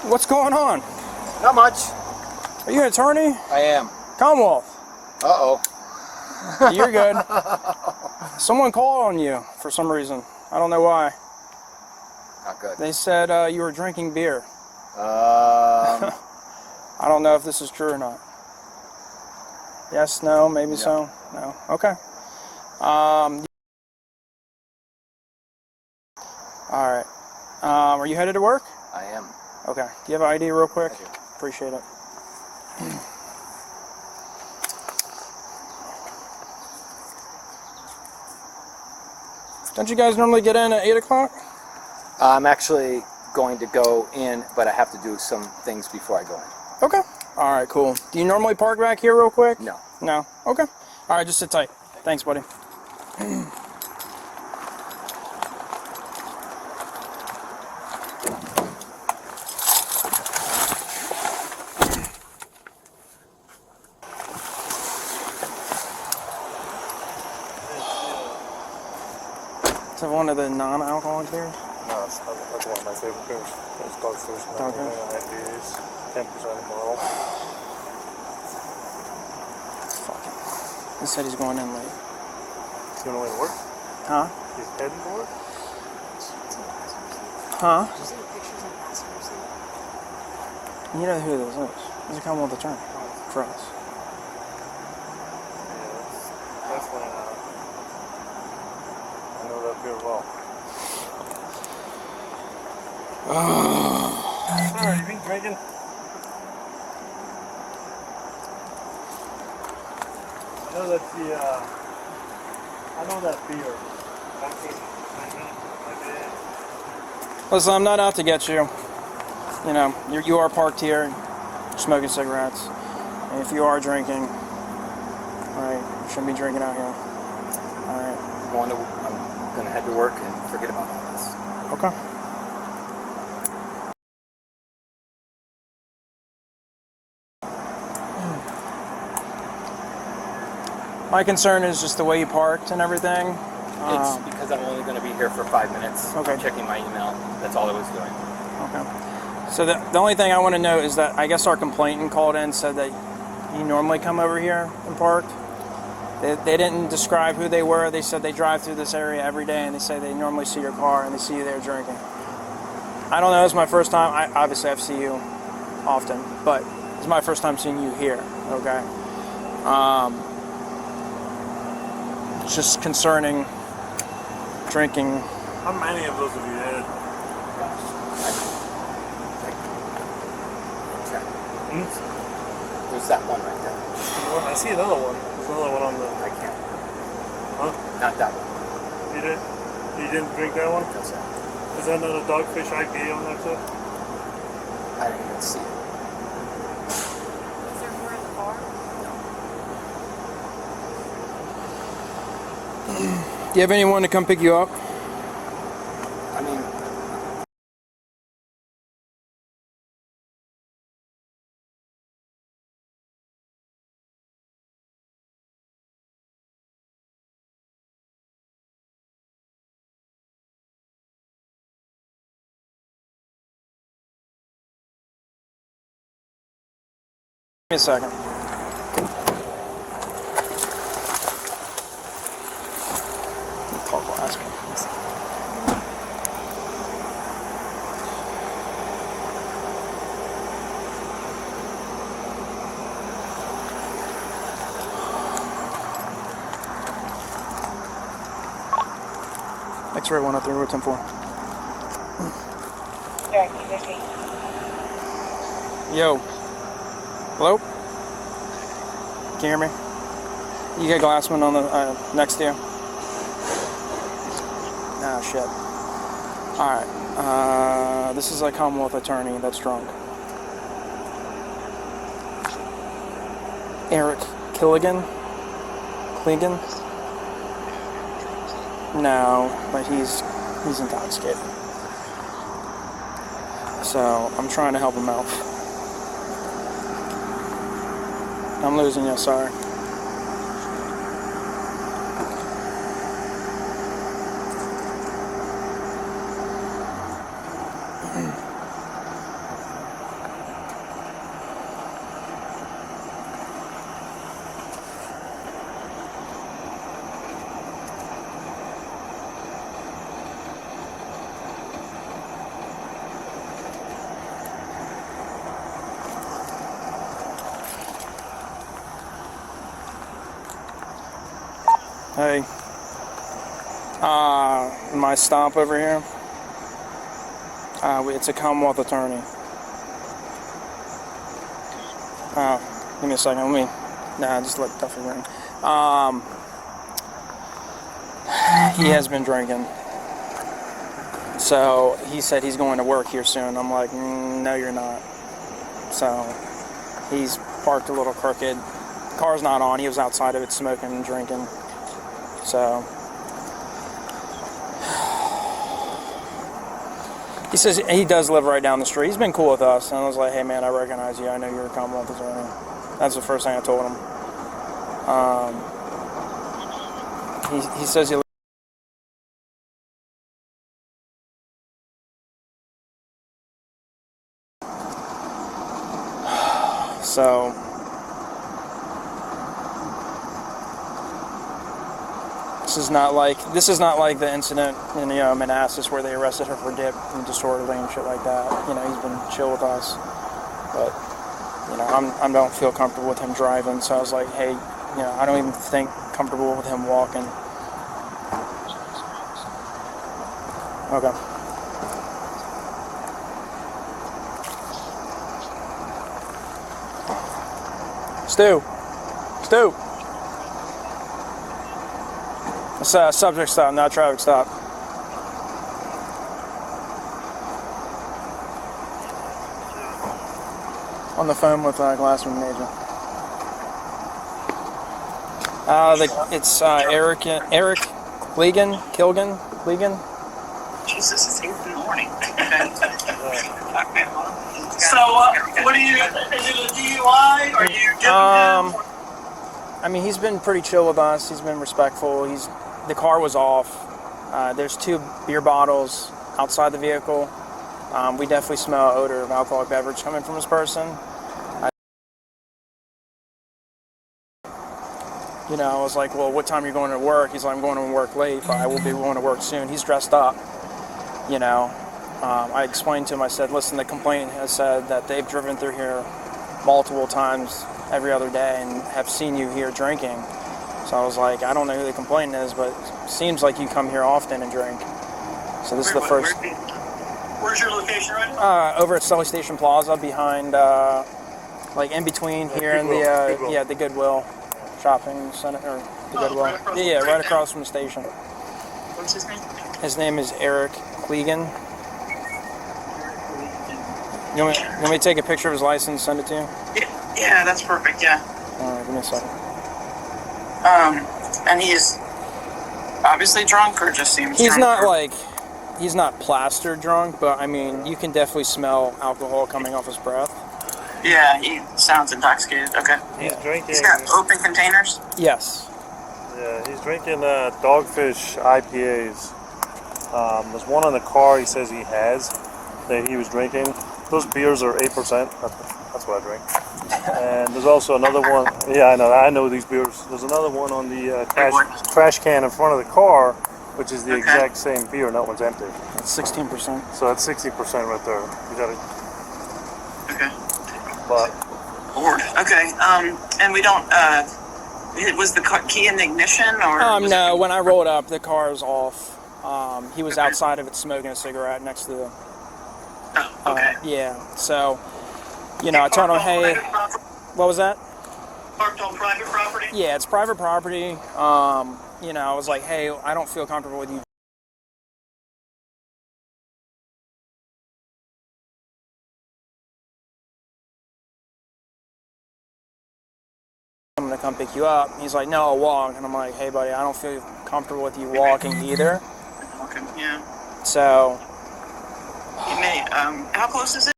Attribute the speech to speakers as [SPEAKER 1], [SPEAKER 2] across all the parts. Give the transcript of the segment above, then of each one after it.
[SPEAKER 1] What's going on?
[SPEAKER 2] Not much.
[SPEAKER 1] Are you an attorney?
[SPEAKER 2] I am.
[SPEAKER 1] Commonwealth.
[SPEAKER 2] Uh-oh.
[SPEAKER 1] You're good. Someone called on you for some reason. I don't know why.
[SPEAKER 2] Not good.
[SPEAKER 1] They said you were drinking beer.
[SPEAKER 2] Um.
[SPEAKER 1] I don't know if this is true or not. Yes, no, maybe so. No. Okay. All right. Are you headed to work?
[SPEAKER 2] I am.
[SPEAKER 1] Okay. Do you have an ID real quick?
[SPEAKER 2] I do.
[SPEAKER 1] Appreciate it. Don't you guys normally get in at 8 o'clock?
[SPEAKER 2] I'm actually going to go in, but I have to do some things before I go in.
[SPEAKER 1] Okay. All right, cool. Do you normally park back here real quick?
[SPEAKER 2] No.
[SPEAKER 1] No? Okay. All right, just sit tight. Thanks, buddy. Is that one of the non-alcoholic beers?
[SPEAKER 3] No, that's one of my favorite beers. It's Dogfish.
[SPEAKER 1] Dogfish.
[SPEAKER 3] IPAs, 10% a bottle.
[SPEAKER 1] Fuck it. He said he's going in late.
[SPEAKER 3] He's going away to work?
[SPEAKER 1] Huh?
[SPEAKER 3] He's heading to work?
[SPEAKER 1] Huh?
[SPEAKER 4] Did you see the pictures of passengers?
[SPEAKER 1] You know who this is. He's a Commonwealth attorney for us.
[SPEAKER 3] Yeah, that's definitely I know that beer well. Sorry, you been drinking? I know that I know that beer.
[SPEAKER 1] Listen, I'm not out to get you. You know, you are parked here, smoking cigarettes. And if you are drinking, alright, you shouldn't be drinking out here. Alright.
[SPEAKER 2] I'm going to head to work and forget about all this.
[SPEAKER 1] Okay. My concern is just the way you parked and everything.
[SPEAKER 2] It's because I'm only going to be here for 5 minutes.
[SPEAKER 1] Okay.
[SPEAKER 2] I'm checking my email. That's all I was doing.
[SPEAKER 1] Okay. So the only thing I want to note is that I guess our complainant called in, said that you normally come over here and park. They didn't describe who they were. They said they drive through this area every day, and they say they normally see your car and they see you there drinking. I don't know. It's my first time. Obviously I've seen you often, but it's my first time seeing you here. Okay. It's just concerning drinking.
[SPEAKER 3] How many of those have you had?
[SPEAKER 2] There's that one right there.
[SPEAKER 3] Well, I see another one. There's another one on the...
[SPEAKER 2] I can't.
[SPEAKER 3] Huh?
[SPEAKER 2] Not that one.
[SPEAKER 3] You didn't drink that one?
[SPEAKER 2] No, sir.
[SPEAKER 3] Is that another Dogfish IPA on that too?
[SPEAKER 2] I didn't even see it.
[SPEAKER 4] Is there more in the bar?
[SPEAKER 1] Do you have anyone to come pick you up?
[SPEAKER 2] I mean...
[SPEAKER 1] Give me a second. X-ray 103, route 10-4. Yo. Hello? Can you hear me? You got Glassman on the next to you? Ah, shit. Alright. This is a Commonwealth attorney that's drunk. Eric Clingan? No, but he's intoxicated. So I'm trying to help him out. I'm losing you, sorry. Hey. My stop over here. It's a Commonwealth attorney. Give me a second. Just let Duffy ring. He has been drinking. So he said he's going to work here soon. I'm like, no, you're not. So he's parked a little crooked. The car's not on. He was outside of it smoking and drinking. So he says he does live right down the street. He's been cool with us. And I was like, hey, man, I recognize you. I know you're a Commonwealth attorney. That's the first thing I told him. He says he so this is not like the incident in Manassas where they arrested her for dip and disorderly and shit like that. He's been chill with us, but I don't feel comfortable with him driving. So I was like, hey, I don't even think comfortable with him walking. Okay. Stu. It's a subject stop, not a traffic stop. On the phone with Glassman Major. It's Eric Clingan.
[SPEAKER 5] Jesus, it's 8 in the morning. So, what are you? Is it a DUI? Are you giving him?
[SPEAKER 1] He's been pretty chill with us. He's been respectful. The car was off. There's 2 beer bottles outside the vehicle. We definitely smell an odor of alcoholic beverage coming from this person. I was like, well, what time are you going to work? He's like, I'm going to work late, but I will be going to work soon. He's dressed up, I explained to him, I said, listen, the complainant has said that they've driven through here multiple times every other day and have seen you here drinking. So I was like, I don't know who the complainant is, but it seems like you come here often and drink. So this is the first.
[SPEAKER 5] Where's your location right now?
[SPEAKER 1] Over at Sully Station Plaza, behind, in between here and the Goodwill shopping center, or the Goodwill. Right across from the station.
[SPEAKER 5] What's his name?
[SPEAKER 1] His name is Eric Clingan. You want me to take a picture of his license, send it to you?
[SPEAKER 5] Yeah, that's perfect. Yeah.
[SPEAKER 1] All right, give me a second.
[SPEAKER 5] And he's obviously drunk, or just seems
[SPEAKER 1] He's
[SPEAKER 5] drunk?
[SPEAKER 1] He's not plastered drunk, but you can definitely smell alcohol coming off his breath.
[SPEAKER 5] Yeah, he sounds intoxicated. Okay.
[SPEAKER 3] He's drinking.
[SPEAKER 5] He's got open containers?
[SPEAKER 1] Yes.
[SPEAKER 3] Yeah, he's drinking Dogfish IPAs. There's one in the car he says he has that he was drinking. Those beers are 8%. That's what I drink. And there's also another one. Yeah, I know these beers. There's another one on the trash can in front of the car, which is the exact same beer, and that one's empty.
[SPEAKER 1] That's 16%.
[SPEAKER 3] So that's 60% right there. You got it.
[SPEAKER 5] Okay.
[SPEAKER 3] But
[SPEAKER 5] Lord. Okay. And we don't. Was the key in the ignition, or?
[SPEAKER 1] No. When I rolled up, the car's off. He was outside of it smoking a cigarette next to the.
[SPEAKER 5] Oh, okay.
[SPEAKER 1] Yeah. So, I told him, hey, what was that?
[SPEAKER 5] Parked on private property?
[SPEAKER 1] Yeah, it's private property. I was like, hey, I don't feel comfortable with you. I'm gonna come pick you up. He's like, no, I'll walk. And I'm like, hey, buddy, I don't feel comfortable with you walking either.
[SPEAKER 5] Okay. Yeah.
[SPEAKER 1] So.
[SPEAKER 5] You may. How close is it?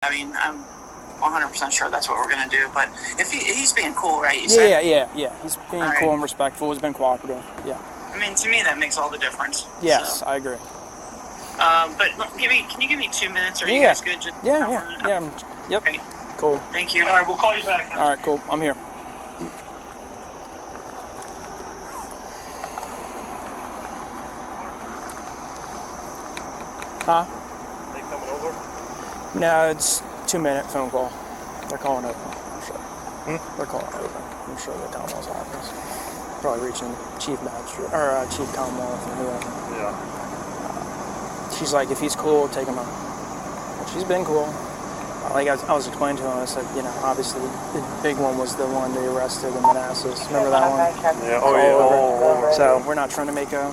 [SPEAKER 5] I'm 100% sure that's what we're gonna do. But if he's being cool, right? You said?
[SPEAKER 1] Yeah. He's being cool and respectful. He's been cooperative. Yeah.
[SPEAKER 5] To me, that makes all the difference.
[SPEAKER 1] Yes,
[SPEAKER 5] So.
[SPEAKER 1] I agree.
[SPEAKER 5] But can you give me 2 minutes? Are you guys good?
[SPEAKER 1] Yeah. Yep.
[SPEAKER 5] Okay.
[SPEAKER 1] Cool.
[SPEAKER 5] Thank you. All right, we'll call you back.
[SPEAKER 1] All right, cool. I'm here. Huh?
[SPEAKER 3] They coming over?
[SPEAKER 1] No, it's 2-minute phone call. They're calling over, I'm sure. They're calling over. I'm sure the Commonwealth's office. Probably reaching Chief Magistrate, or Chief Commonwealth or whoever.
[SPEAKER 3] Yeah.
[SPEAKER 1] She's like, if he's cool, take him out. And she's been cool. Like I was explaining to him, I said, you know, obviously the big one was the one they arrested in Manassas. Remember that one?
[SPEAKER 3] Yeah. Oh yeah.
[SPEAKER 1] So we're not trying to make a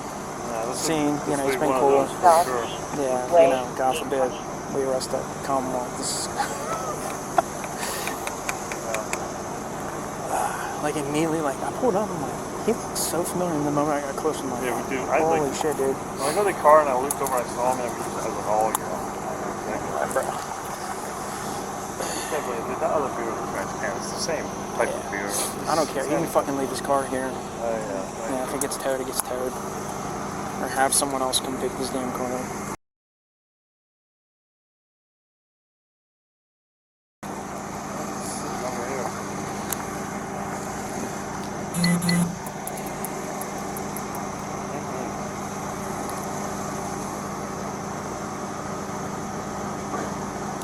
[SPEAKER 1] scene. You know, he's been cool.
[SPEAKER 3] Sure.
[SPEAKER 1] Yeah, you know, God forbid we arrest a Commonwealth. This is like immediately, like I pulled up, I'm like, he looks so familiar. In the moment I got close, I'm like,
[SPEAKER 3] Yeah, we do.
[SPEAKER 1] holy shit, dude.
[SPEAKER 3] When I got the car and I looked over, I saw him, and I was like, oh yeah. Yeah, but that other beer was French can. It's the same type of beer.
[SPEAKER 1] I don't care. He can fucking leave his car here.
[SPEAKER 3] Yeah.
[SPEAKER 1] Yeah, if it gets towed, it gets towed. Or have someone else come pick his damn car up.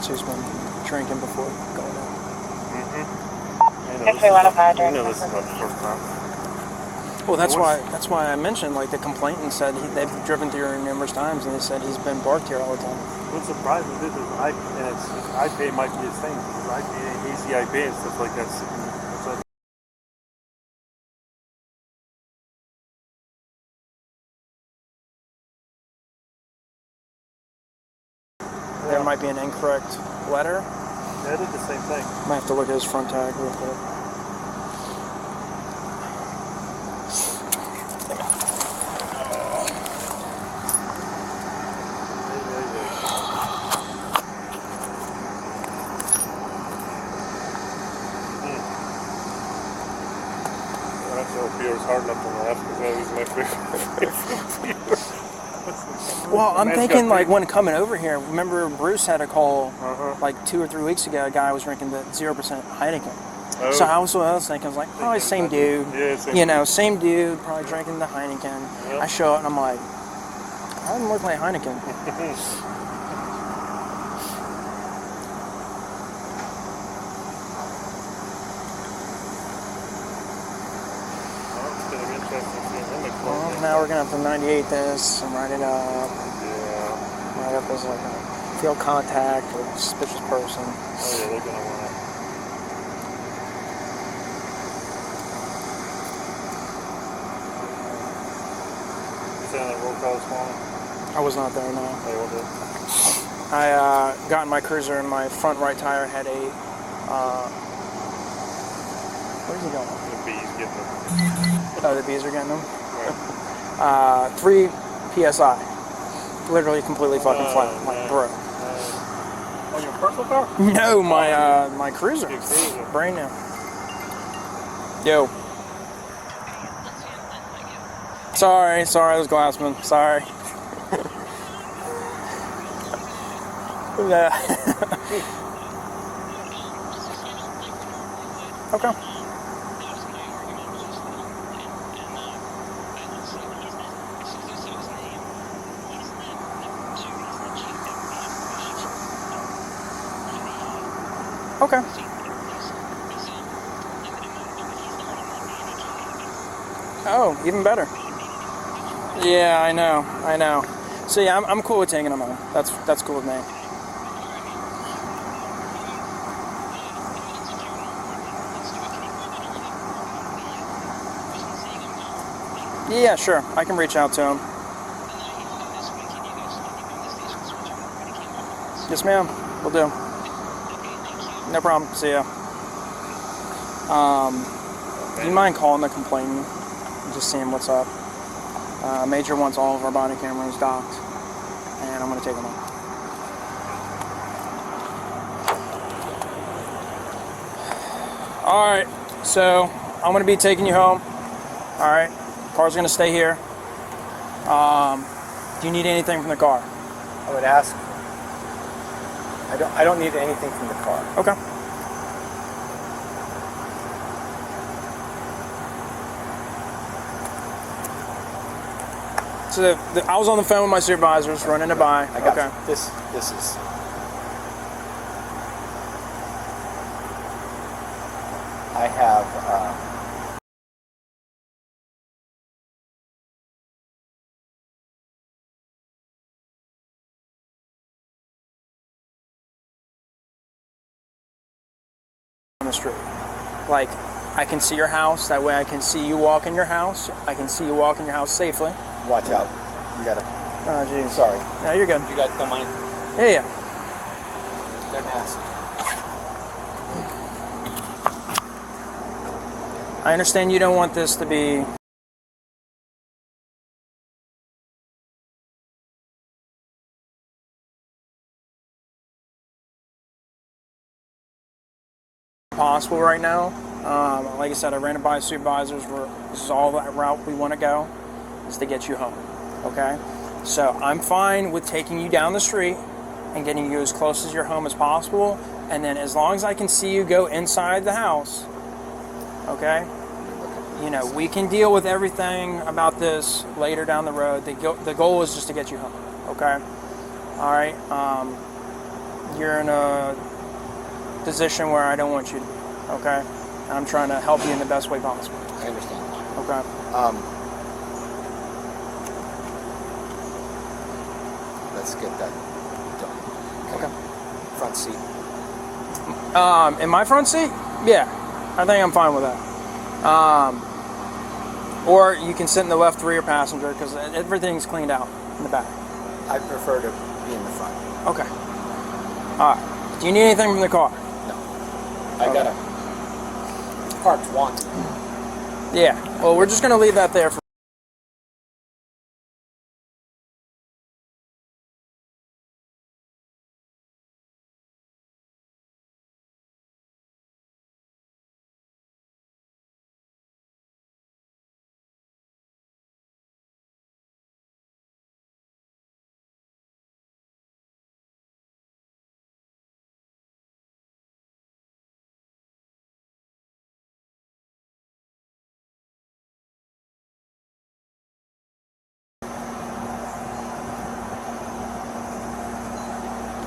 [SPEAKER 1] She's been drinking before going out.
[SPEAKER 3] You know this is not the first time.
[SPEAKER 1] Well, that's why I mentioned, like, the complainant said they've driven through here numerous times, and they said he's been barked here all the time.
[SPEAKER 3] What's surprising is IPA might be his thing. Because IPA, hazy IPA and stuff like that.
[SPEAKER 1] There might be an incorrect letter.
[SPEAKER 3] Yeah, I did the same thing.
[SPEAKER 1] Might have to look at his front tag real quick.
[SPEAKER 3] Beer's hard enough to laugh because that was my favorite beer.
[SPEAKER 1] Well, I'm thinking, like, when coming over here, remember Bruce had a call like 2 or 3 weeks ago. A guy was drinking the 0% Heineken.
[SPEAKER 3] Oh.
[SPEAKER 1] So I was thinking, I was like, oh, same dude.
[SPEAKER 3] Yeah, same
[SPEAKER 1] you know, same dude, probably drinking the Heineken.
[SPEAKER 3] Yep.
[SPEAKER 1] I show up and I'm like, I didn't look like Heineken. Well, now we're gonna have to 98 this and write it up.
[SPEAKER 3] Yeah.
[SPEAKER 1] Write up as like a field contact or suspicious person.
[SPEAKER 3] Oh yeah, they're gonna want it. You saying that roll call this morning?
[SPEAKER 1] I was not there, no.
[SPEAKER 3] They will do.
[SPEAKER 1] I got in my cruiser and my front right tire had a where's he going?
[SPEAKER 3] The bees getting them.
[SPEAKER 1] Oh, the bees are getting them.
[SPEAKER 3] Right.
[SPEAKER 1] 3 psi, literally completely fucking flat, like bro.
[SPEAKER 3] On your personal car?
[SPEAKER 1] No, my cruiser,
[SPEAKER 3] Your cruiser.
[SPEAKER 1] brand new. Yo. Sorry, I was Glassman. Sorry. Yeah. Okay. Okay. Oh, even better. Yeah, I know. So yeah, I'm cool with taking them home. That's cool with me. Yeah, sure. I can reach out to him. Yes, ma'am. Will do. No problem. See ya. Do you mind calling the complainant and just seeing what's up? Major wants all of our body cameras docked, and I'm going to take them off. All right, so I'm going to be taking you home. All right, car's going to stay here. Do you need anything from the car?
[SPEAKER 2] I would ask. I don't need anything from the car.
[SPEAKER 1] Okay. So I was on the phone with my supervisors, running it by.
[SPEAKER 2] I got
[SPEAKER 1] okay.
[SPEAKER 2] you. This is. I have.
[SPEAKER 1] On the street. Like, I can see your house. That way I can see you walk in your house. I can see you walk in your house safely.
[SPEAKER 2] Watch out. You gotta.
[SPEAKER 1] Oh, geez.
[SPEAKER 2] Sorry.
[SPEAKER 1] No, you're good.
[SPEAKER 2] You guys don't mind?
[SPEAKER 1] Yeah.
[SPEAKER 2] They're nasty.
[SPEAKER 1] I understand you don't want this to be possible right now. Like I said, I ran it by supervisors. This is all that route we want to go, is to get you home. Okay? So I'm fine with taking you down the street and getting you as close as your home as possible. And then as long as I can see you go inside the house, okay? You know, we can deal with everything about this later down the road. The goal is just to get you home, okay? All right? You're in a position where I don't want you to be, okay? I'm trying to help you in the best way possible.
[SPEAKER 2] I understand.
[SPEAKER 1] Okay.
[SPEAKER 2] Let's get that done.
[SPEAKER 1] Okay.
[SPEAKER 2] Front seat.
[SPEAKER 1] In my front seat? Yeah, I think I'm fine with that. Or you can sit in the left rear passenger because everything's cleaned out in the back.
[SPEAKER 2] I prefer to be in the front.
[SPEAKER 1] Okay. All right. Do you need anything from the car?
[SPEAKER 2] No. I gotta. Parked once.
[SPEAKER 1] Yeah. Well, we're just gonna leave that there for.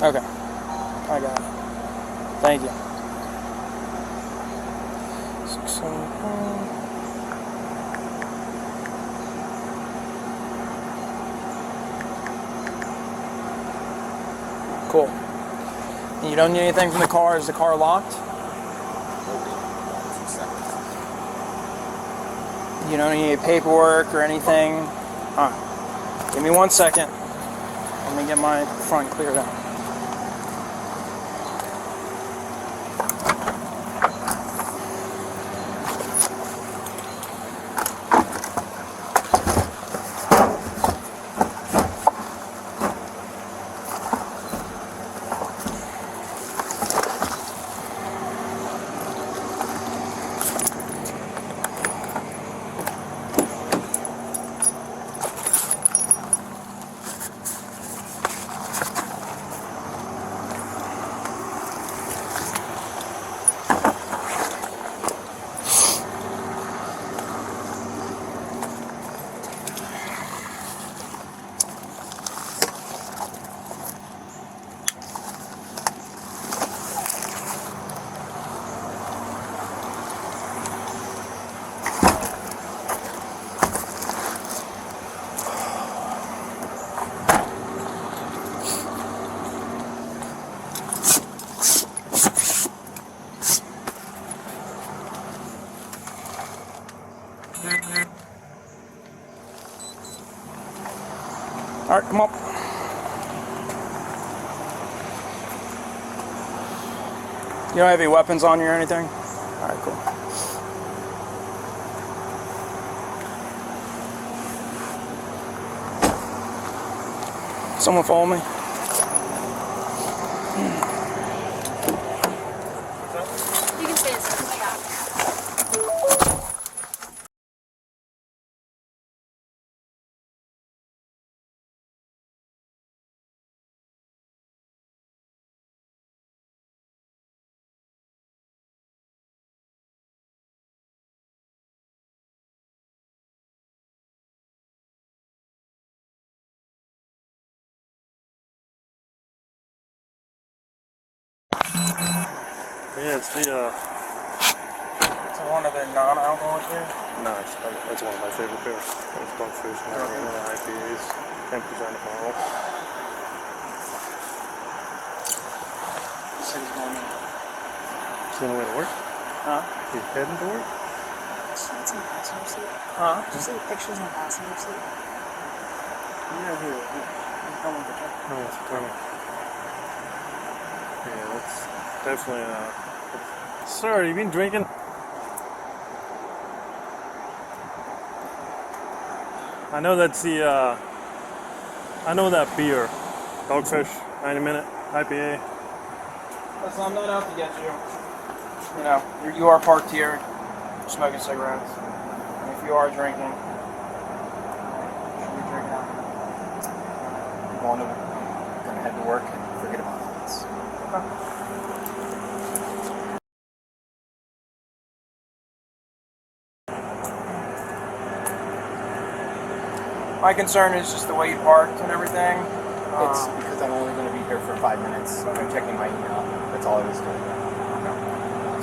[SPEAKER 1] Okay. I got it. Thank you. 675. Cool. You don't need anything from the car? Is the car locked? You don't need any paperwork or anything? All right. Give me 1 second. Let me get my front cleared out. All right, come on. You don't have any weapons on you or anything? All right, cool. Someone follow me?
[SPEAKER 4] You can stay inside. I got it.
[SPEAKER 3] Yeah, it's the
[SPEAKER 1] It's one of the non-alcoholic beers.
[SPEAKER 3] nice. That's one of my favorite beers. It's Dogfish Minute IPAs, 10% alcohol.
[SPEAKER 1] He said he's going in.
[SPEAKER 3] He's on the way to work.
[SPEAKER 1] Huh?
[SPEAKER 3] He's heading to work.
[SPEAKER 4] That's in the passenger seat.
[SPEAKER 1] Huh?
[SPEAKER 4] Did you see the pictures in the passenger seat?
[SPEAKER 1] Yeah, here. I'm coming to check.
[SPEAKER 3] Oh, it's funny. Yeah, that's definitely Sir, you been drinking? I know that's the I know that beer. Dogfish, 90-minute IPA.
[SPEAKER 1] Listen, I'm not out to get you. You know, you are parked here, smoking cigarettes. And if you are drinking, you should be drinking alcohol.
[SPEAKER 2] I'm gonna head to work and forget about all this.
[SPEAKER 1] My concern is just the way you parked and everything.
[SPEAKER 2] It's because I'm only gonna be here for 5 minutes. I'm checking my email. That's all I was doing.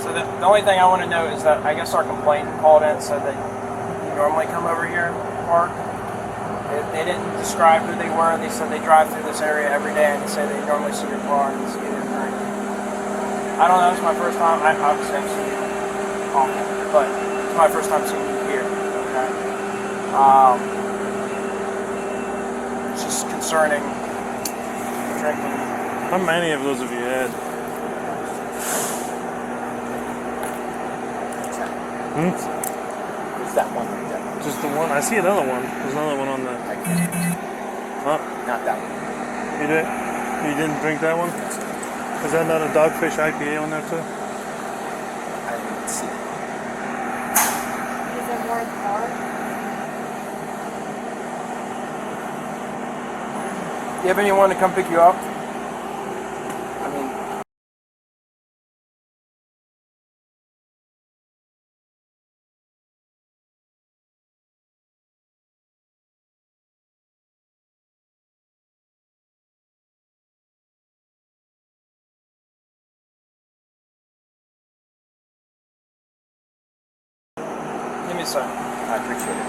[SPEAKER 1] So the only thing I want to know is that I guess our complainant called in and said that you normally come over here and park. They didn't describe who they were. They said they drive through this area every day and they say they normally see your car and see you there drinking. I don't know. It's my first time. I obviously have seen you often, but it's my first time seeing you here. Okay. It's just concerning drinking.
[SPEAKER 3] How many of those have you had?
[SPEAKER 2] There's that one right there.
[SPEAKER 3] Just the one? I see another one. There's another one on the. Huh?
[SPEAKER 2] Not that one.
[SPEAKER 3] You did? You didn't drink that one? Is that not a Dogfish IPA on there too?
[SPEAKER 2] I didn't see it.
[SPEAKER 4] Is there more in the car?
[SPEAKER 1] Do you have anyone to come pick you up? I mean, give me a second.
[SPEAKER 2] I appreciate it.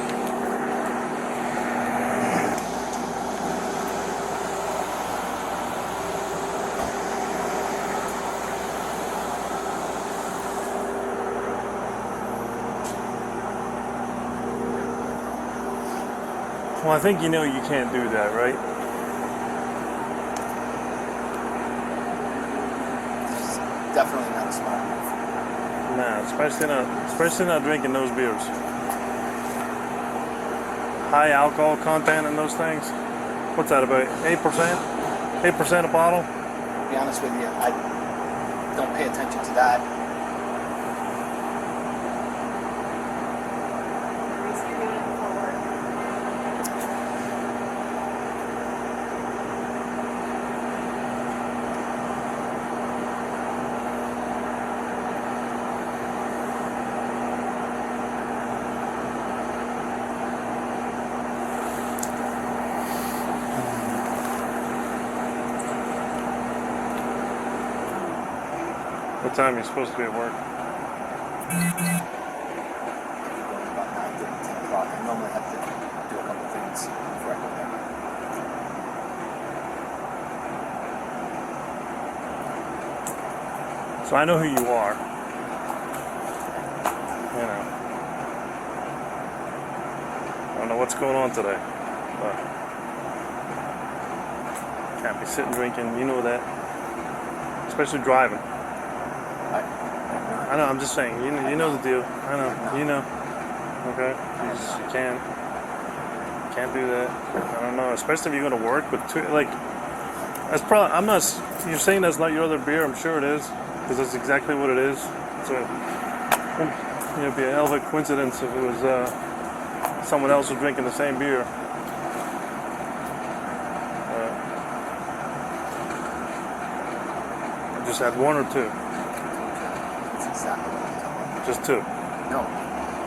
[SPEAKER 3] Well, I think you know you can't do that, right?
[SPEAKER 2] It's definitely not a smart move.
[SPEAKER 3] Nah, especially not drinking those beers. High alcohol content in those things. What's that about? 8%? 8% a bottle?
[SPEAKER 2] To be honest with you, I don't pay attention to that.
[SPEAKER 4] Rescheduling for work.
[SPEAKER 3] What time are you supposed to be at work?
[SPEAKER 2] About 9:30, 10 o'clock. I normally have to do a couple things before I go there.
[SPEAKER 3] So I know who you are. You know. I don't know what's going on today. But can't be sitting drinking, you know that. Especially driving. I know, I'm just saying, you know the deal. I know, you know. Okay? You can't do that. I don't know, especially if you're going to work with two, like, that's probably, I'm not, you're saying that's not your other beer, I'm sure it is, because that's exactly what it is. So, it'd be a hell of a coincidence if it was someone else was drinking the same beer. I just had one or two.
[SPEAKER 2] That's exactly what I'm talking about.
[SPEAKER 3] Just two.
[SPEAKER 2] No.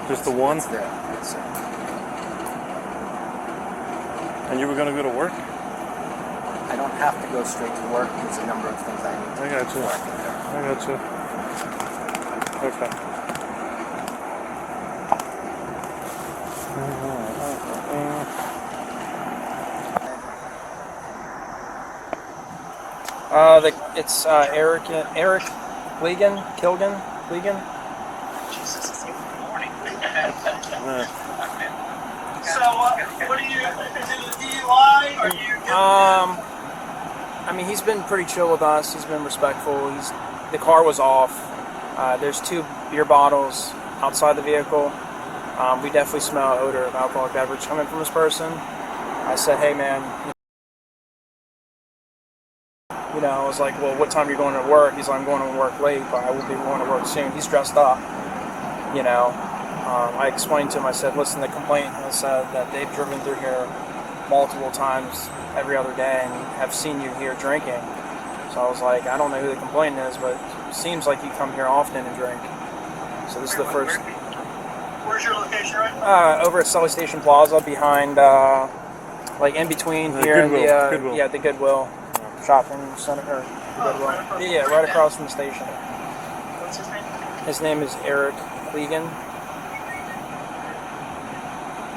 [SPEAKER 3] Just the one?
[SPEAKER 2] It's there. It's
[SPEAKER 3] And you were going to go to work?
[SPEAKER 2] I don't have to go straight to work. There's a number of things I need to
[SPEAKER 3] I got
[SPEAKER 2] do
[SPEAKER 3] you.
[SPEAKER 2] before I get there.
[SPEAKER 3] I got you. Okay.
[SPEAKER 1] It's Eric Clingan.
[SPEAKER 5] Jesus, it's even morning.
[SPEAKER 3] Yeah.
[SPEAKER 5] So, what are you? Is it a DUI? Are you?
[SPEAKER 1] I mean, he's been pretty chill with us. He's been respectful. The car was off. There's 2 beer bottles outside the vehicle. We definitely smell odor of alcoholic beverage coming from this person. I said, hey man, I was like, well, what time are you going to work? He's like, I'm going to work late, but I will be going to work soon. He's dressed up, I explained to him, I said, listen, the complainant has said that they've driven through here multiple times every other day and have seen you here drinking. So I was like, I don't know who the complainant is, but it seems like you come here often and drink. So this is the first.
[SPEAKER 5] Where's your location, right?
[SPEAKER 1] Over at Sully Station Plaza, behind, like in between here and
[SPEAKER 3] Goodwill.
[SPEAKER 1] the Goodwill shopping center. Or Goodwill. Yeah, right across from the station.
[SPEAKER 5] What's his name?
[SPEAKER 1] His name is Eric Clingan.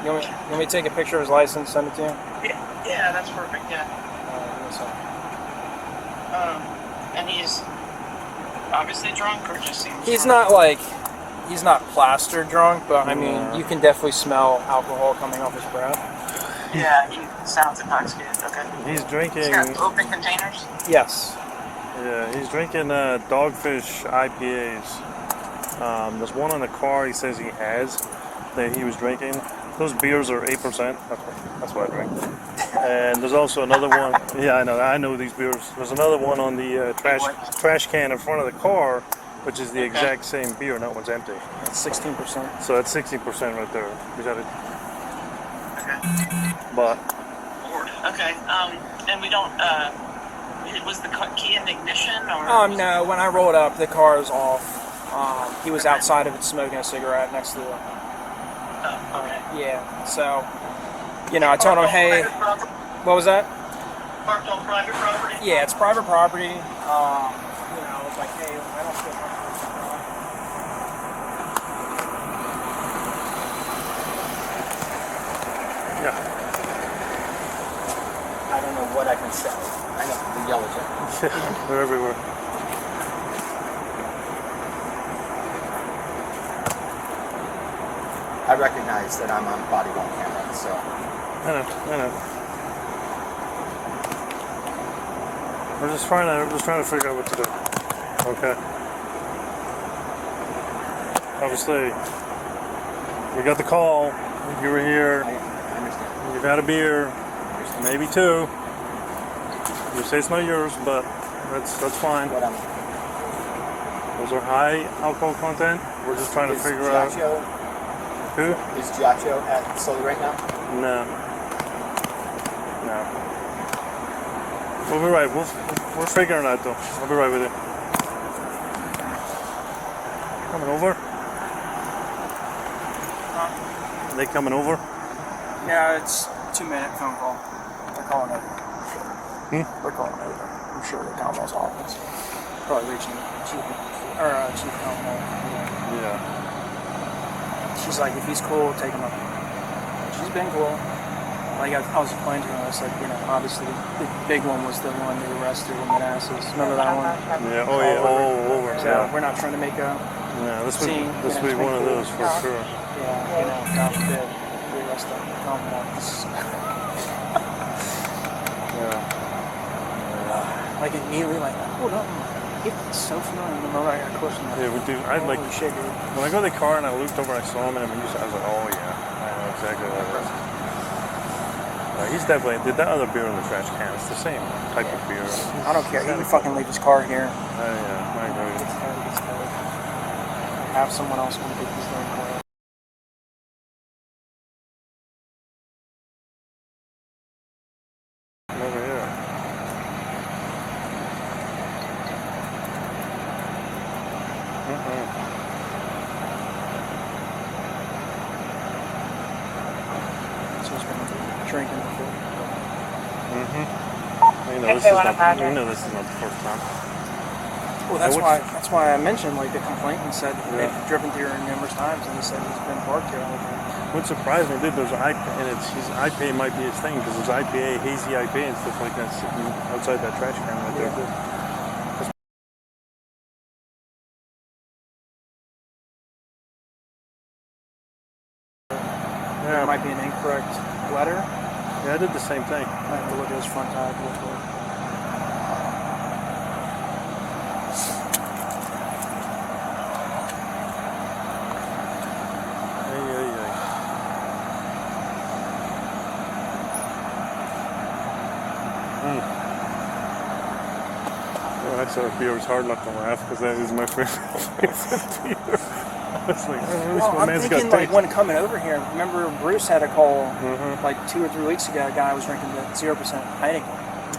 [SPEAKER 1] You want me to take a picture of his license, send it to you?
[SPEAKER 5] Yeah, that's perfect. Yeah. And he's obviously drunk, or just seems.
[SPEAKER 1] He's not plaster drunk, but I mean, you can definitely smell alcohol coming off his breath.
[SPEAKER 5] Yeah, he sounds intoxicated. Okay.
[SPEAKER 3] He's drinking.
[SPEAKER 5] He's got open containers.
[SPEAKER 1] Yes.
[SPEAKER 3] Yeah, he's drinking Dogfish IPAs. There's one in the car he says he has that he was drinking. Those beers are 8%. That's what I drink. And there's also another one. Yeah, I know these beers. There's another one on the trash can in front of the car, which is the exact same beer, and that one's empty.
[SPEAKER 1] It's 16%.
[SPEAKER 3] So that's 16% right there. We got it.
[SPEAKER 5] Okay.
[SPEAKER 3] But
[SPEAKER 5] Lord. Okay. And we don't. Was the key in the ignition, or?
[SPEAKER 1] No. When I rolled up, the car is off. He was outside of it smoking a cigarette next to the. Yeah. So, I told him, hey. What was that?
[SPEAKER 5] Parked on private property.
[SPEAKER 1] Yeah, it's private property. I was like, hey, I don't feel comfortable.
[SPEAKER 3] yeah.
[SPEAKER 2] I don't know what I can say. I know the yellow jacket.
[SPEAKER 3] They're everywhere.
[SPEAKER 2] I recognize that I'm on body worn camera, so.
[SPEAKER 3] I know. We're just trying to figure out what to do. Okay. Obviously, we got the call. You were here.
[SPEAKER 2] I understand.
[SPEAKER 3] You've had a beer, maybe 2. You say it's not yours, but that's fine.
[SPEAKER 2] What
[SPEAKER 3] Those are high alcohol content. We're just trying to figure out. Who?
[SPEAKER 2] Is Giacho at Sully right now?
[SPEAKER 3] No. We'll be right. We're figuring it out though. I'll be right with you. Coming over? Are they coming over?
[SPEAKER 1] Yeah, it's 2-minute phone call. They're calling over. They're calling over. I'm sure the Commonwealth's office. Probably reaching Chief Commonwealth.
[SPEAKER 3] Yeah.
[SPEAKER 1] She's like, if he's cool, take him up. She's been cool. Like I was explaining to her, I said, obviously the big one was the one they arrested in Manassas. Remember that one?
[SPEAKER 3] Yeah. Oh yeah. All over.
[SPEAKER 1] So
[SPEAKER 3] Yeah.
[SPEAKER 1] we're not trying to make a
[SPEAKER 3] This
[SPEAKER 1] scene.
[SPEAKER 3] would be one of those for sure.
[SPEAKER 1] Yeah, God forbid we arrest the Commonwealth.
[SPEAKER 3] Yeah.
[SPEAKER 1] Like immediately, like hold up, it's so familiar. The moment I got close to him,
[SPEAKER 3] Yeah, we do. I like
[SPEAKER 1] holy shit, dude.
[SPEAKER 3] when I go to the car and I looked over and I saw him and I was like, oh yeah, I know exactly what it is. He's definitely did that other beer in the trash can. It's the same type of beer.
[SPEAKER 1] I don't care. He can fucking leave his car here.
[SPEAKER 3] Yeah, I agree.
[SPEAKER 1] Gets tired. Have someone else come get this damn car.
[SPEAKER 3] Over here.
[SPEAKER 1] So he's been drinking before.
[SPEAKER 3] You know this is not the first time.
[SPEAKER 1] Well, that's why I mentioned like the complainant said they've driven through here numerous times, and he said he's been parked here all the time.
[SPEAKER 3] What surprised me, dude, there's IPA, and his IPA might be his thing, because there's IPA, hazy IPA and stuff like that sitting outside that trash can right there, too.
[SPEAKER 1] There might be an incorrect letter.
[SPEAKER 3] Yeah, I did the same thing.
[SPEAKER 1] I have to look at his front tire real quick.
[SPEAKER 3] So beer was hard not to laugh, because that is my favorite beer. I was like, oh, this
[SPEAKER 1] I'm
[SPEAKER 3] man's
[SPEAKER 1] thinking
[SPEAKER 3] got
[SPEAKER 1] like when coming over here, remember Bruce had a call like 2 or 3 weeks ago, a guy was drinking the 0% Heineken.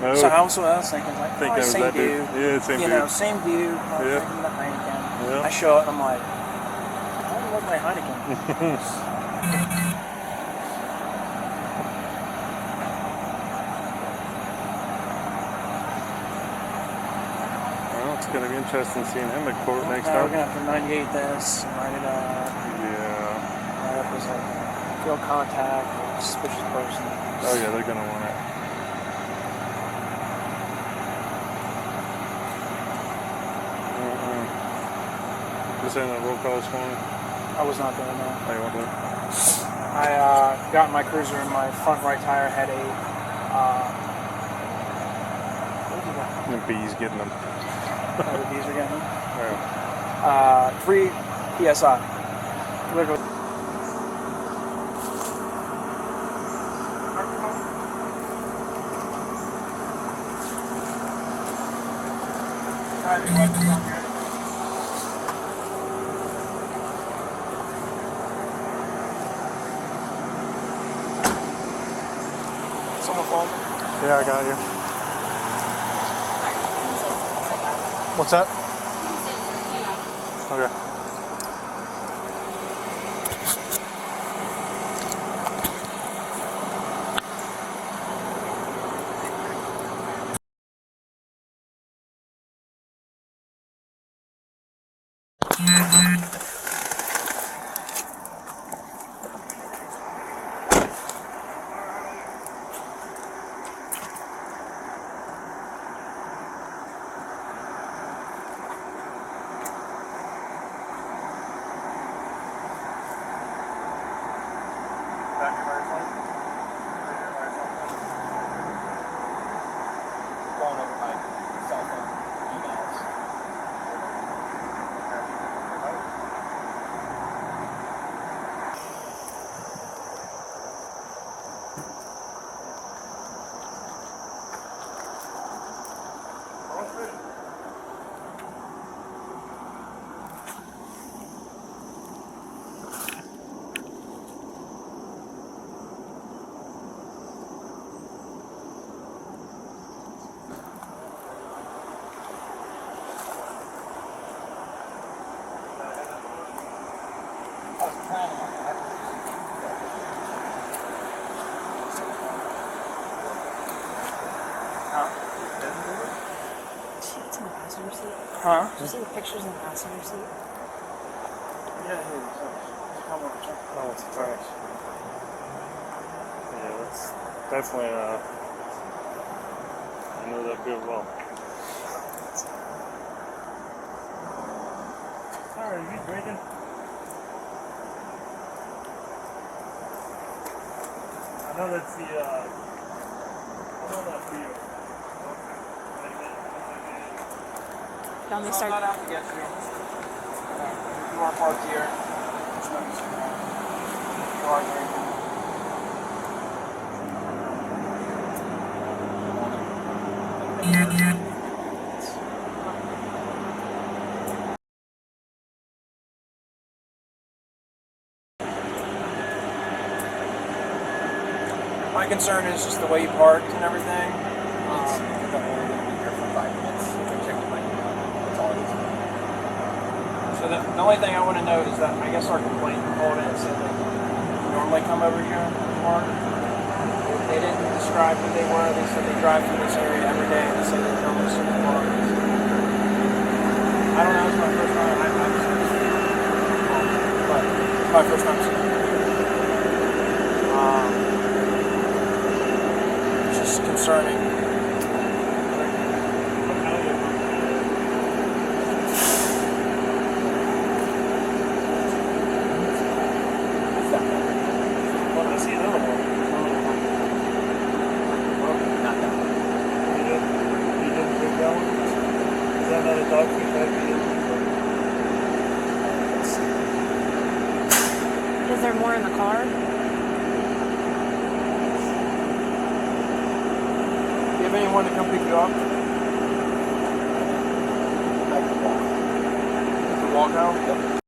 [SPEAKER 3] Oh,
[SPEAKER 1] So I was thinking like,
[SPEAKER 3] I think that was
[SPEAKER 1] same
[SPEAKER 3] that
[SPEAKER 1] dude.
[SPEAKER 3] dude. Yeah, same
[SPEAKER 1] you
[SPEAKER 3] dude.
[SPEAKER 1] know, same dude, drinking the Heineken.
[SPEAKER 3] Yeah.
[SPEAKER 1] I show up and I'm like, I don't love my Heineken.
[SPEAKER 3] It's going to be interesting seeing him at court next
[SPEAKER 1] We're
[SPEAKER 3] time.
[SPEAKER 1] going to have to 98 this, and write it up.
[SPEAKER 3] Yeah.
[SPEAKER 1] Write up as like field contact, or suspicious person.
[SPEAKER 3] Oh yeah, they're going to want it. Just saying that roll call this morning.
[SPEAKER 1] I was not doing that.
[SPEAKER 3] Oh, you want to?
[SPEAKER 1] I got in my cruiser and my front right tire had a, what was that?
[SPEAKER 3] The bees getting them.
[SPEAKER 1] Oh, the bees are getting them?
[SPEAKER 3] Yeah.
[SPEAKER 1] 3 PSI. Literally. Someone called me?
[SPEAKER 3] Yeah, I got you. What's that? Okay.
[SPEAKER 2] Going over my cell phone emails.
[SPEAKER 4] It's in the passenger seat.
[SPEAKER 1] Huh?
[SPEAKER 4] Did you see the pictures in the passenger seat?
[SPEAKER 1] Yeah,
[SPEAKER 3] Oh, it's trash. Yeah, that's definitely, I know that beer well. Alright, are you drinking? I know that's the, I know that beer.
[SPEAKER 4] Don't they
[SPEAKER 1] I'm
[SPEAKER 4] start?
[SPEAKER 1] not out to get you. You are parked here. You are drinking. My concern is just the way you parked and everything. So the only thing I want to note is that I guess our complainant called in and said that they normally come over here and park. They didn't describe who they were. They said they drive through this area every day. They said they normally see the cars. I don't know. It's my first time. But it's my first time seeing it. It's just concerning.
[SPEAKER 3] Well, I see another one.
[SPEAKER 2] Not that one.
[SPEAKER 3] You didn't pick that one? Is that not a Dogfish IPA?
[SPEAKER 4] Is there more in the car?
[SPEAKER 1] Do you have anyone to come pick you up?
[SPEAKER 2] I can walk.
[SPEAKER 1] You can walk out?
[SPEAKER 2] Yep.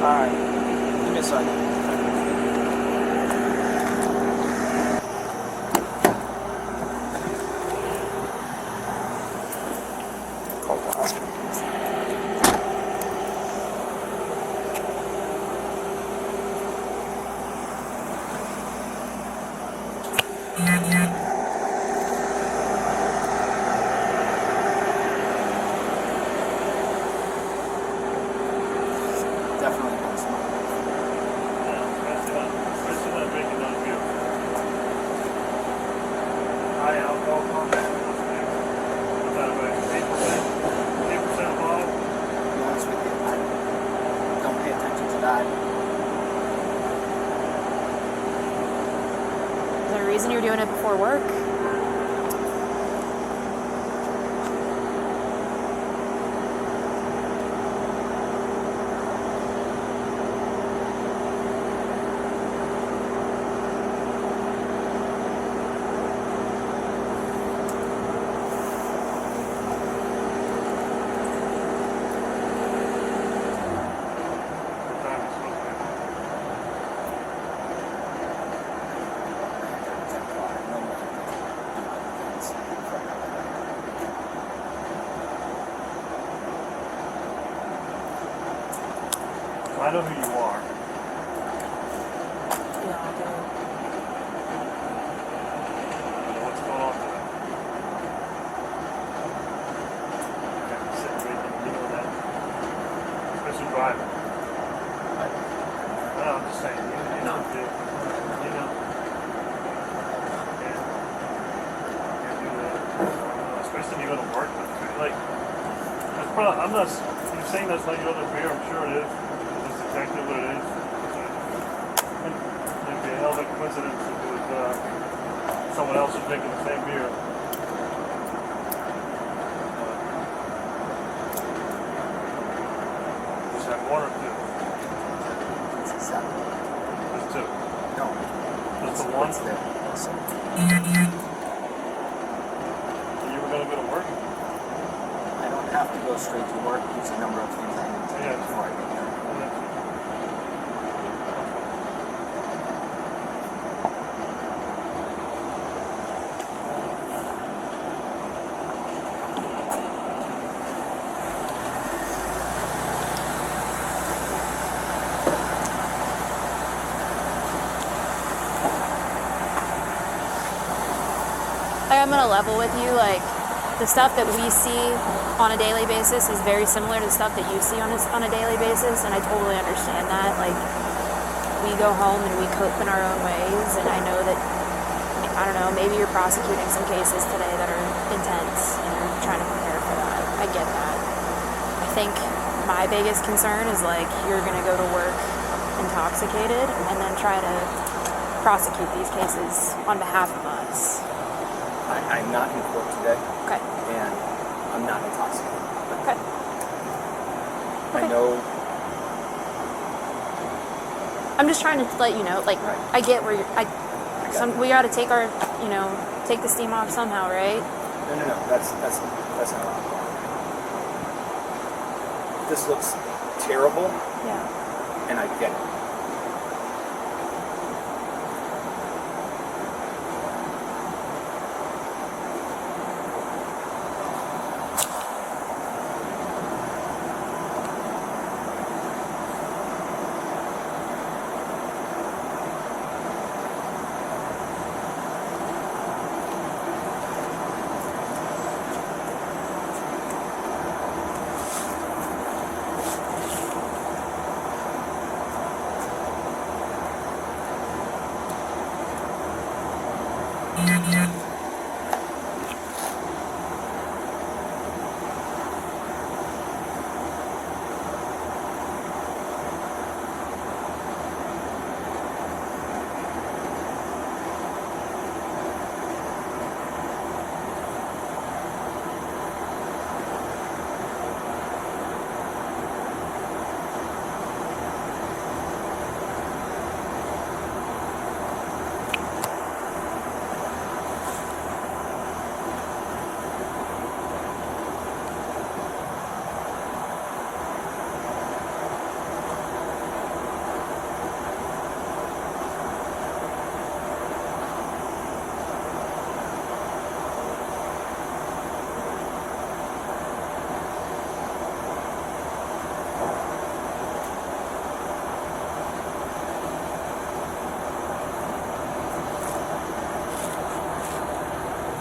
[SPEAKER 1] Alright. Give me a second. Call Glasgow.
[SPEAKER 2] Definitely not smart.
[SPEAKER 3] Especially when drinking those beer. High alcohol content. What's that about? 8% of bottle?
[SPEAKER 2] To be honest with you, I don't pay attention to that.
[SPEAKER 4] Is there a reason you're doing it before work?
[SPEAKER 3] What time is it supposed to be? I know who you are.
[SPEAKER 4] Yeah, I do.
[SPEAKER 3] What's going on today? Okay, sitting right in the middle of that. Especially driving. No, I'm just saying, you know, you know. Can't do that. Especially when you go to work with food. Like, that's probably, I'm not, you're saying that's not your other beer, I'm sure it is. That's exactly what it is. It'd be a hell of a coincidence if it was someone else who's drinking the same beer. Just have one or two.
[SPEAKER 2] That's exactly.
[SPEAKER 3] Just two.
[SPEAKER 2] No.
[SPEAKER 3] Just the one.
[SPEAKER 2] It's there. Also.
[SPEAKER 3] You were gonna go to work?
[SPEAKER 2] I don't have to go straight to work. There's a number of things I need to do
[SPEAKER 3] Yeah.
[SPEAKER 2] before I get there.
[SPEAKER 4] I'm gonna level with you, like, the stuff that we see on a daily basis is very similar to the stuff that you see on a daily basis, and I totally understand that. Like, we go home and we cope in our own ways, and I know that, I don't know, maybe you're prosecuting some cases today that are intense, and you're trying to prepare for that. I get that. I think my biggest concern is, like, you're gonna go to work intoxicated and then try to prosecute these cases on behalf of us.
[SPEAKER 2] I'm not in court today,
[SPEAKER 4] Okay.
[SPEAKER 2] and I'm not intoxicated.
[SPEAKER 4] Okay.
[SPEAKER 2] I know.
[SPEAKER 4] I'm just trying to let you know, like,
[SPEAKER 2] Right.
[SPEAKER 4] I get where you're,
[SPEAKER 2] got
[SPEAKER 4] we gotta take our, take the steam off somehow, right?
[SPEAKER 2] No. That's not what I'm going. This looks terrible,
[SPEAKER 4] Yeah.
[SPEAKER 2] and I get it.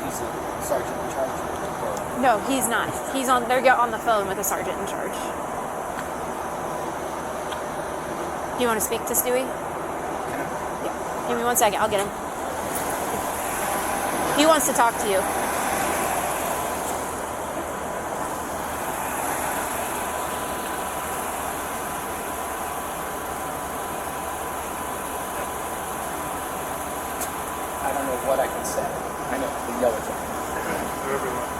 [SPEAKER 2] He's the sergeant in charge. Or-
[SPEAKER 4] No, he's not. He's on. They're on the phone with the sergeant in charge. Do you want to speak to Stewie? Yeah. Give me 1 second. I'll get him. He wants to talk to you.
[SPEAKER 2] I don't know what I can say. I know the yellow jacket.
[SPEAKER 3] They're everywhere.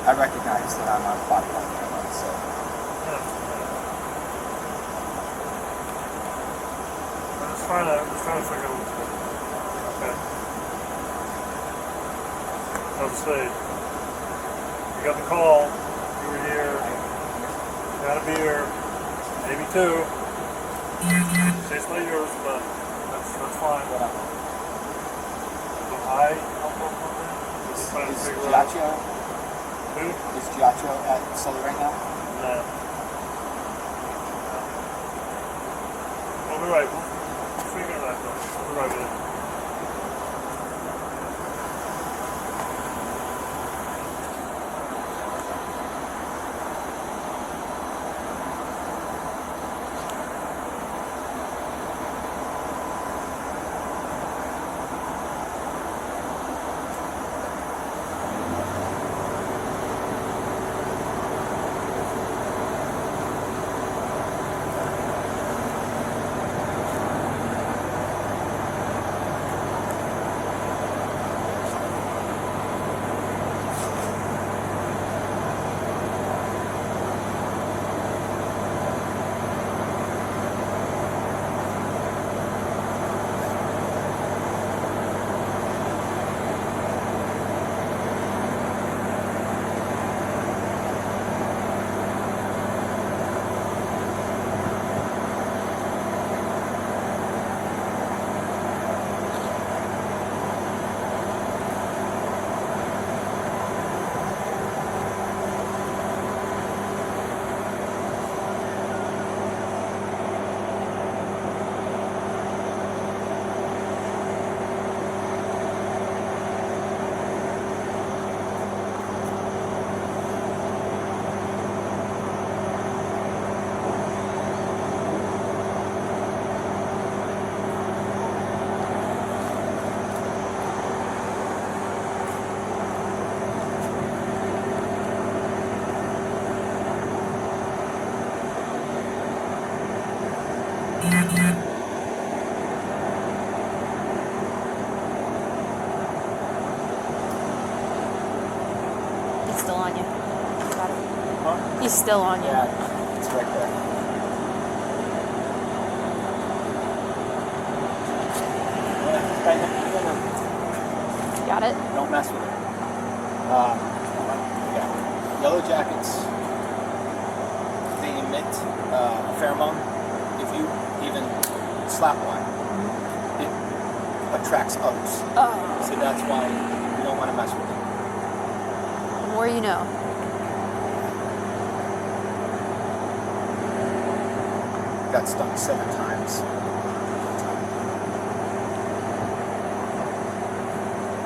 [SPEAKER 2] I recognize that I'm on body camera, so
[SPEAKER 3] Yeah. I'm just trying to figure out what's going on. Okay. I'll say, you got the call, you were here, you had a beer, maybe two. Tastes like yours, but that's fine. So I just trying to
[SPEAKER 2] is
[SPEAKER 3] figure out
[SPEAKER 2] Giaccio,
[SPEAKER 3] who?
[SPEAKER 2] is Giaccio at Sully right now?
[SPEAKER 3] No. We'll be right. We'll figure it out though. We'll be right with it.
[SPEAKER 4] He's still on you. Got it.
[SPEAKER 2] Huh?
[SPEAKER 4] He's still on you.
[SPEAKER 2] Yeah, it's right there.
[SPEAKER 4] Got it?
[SPEAKER 2] Don't mess with it. Yeah. Yellow jackets, they emit a pheromone. If you even slap one, it attracts others.
[SPEAKER 4] Oh,
[SPEAKER 2] So that's why you don't want to mess with it.
[SPEAKER 4] the more you know.
[SPEAKER 2] Got stung 7 times.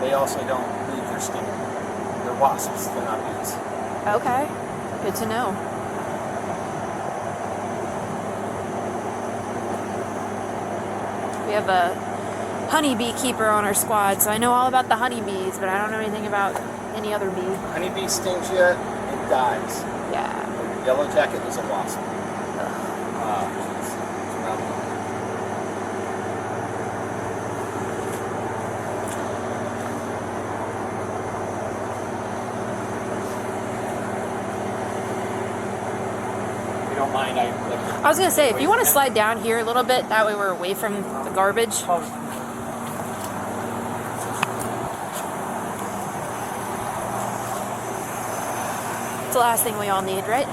[SPEAKER 2] They also don't leave their sting. They're wasps, they're not bees.
[SPEAKER 4] Okay. Good to know. have a honeybee keeper on our squad, so I know all about the honeybees, but I don't know anything about any other bee.
[SPEAKER 2] Honeybee stings you, it dies.
[SPEAKER 4] Yeah.
[SPEAKER 2] Yellow jacket is a wasp. If you don't mind,
[SPEAKER 4] I was gonna say, if you want to slide down here a little bit, that way we're away from the garbage. It's the last thing we all need, right?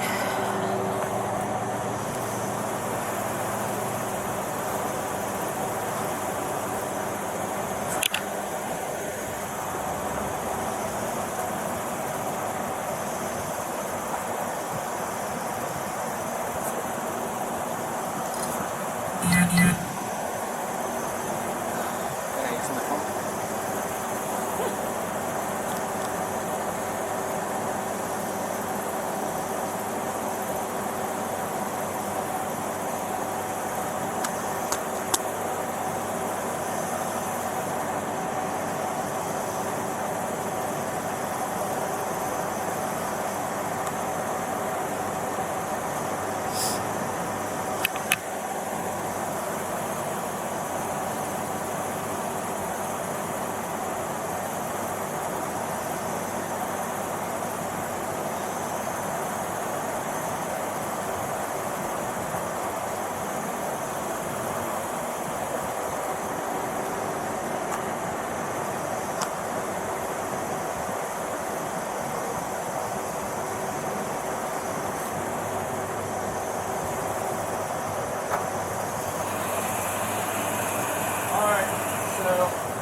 [SPEAKER 2] Can I use my phone?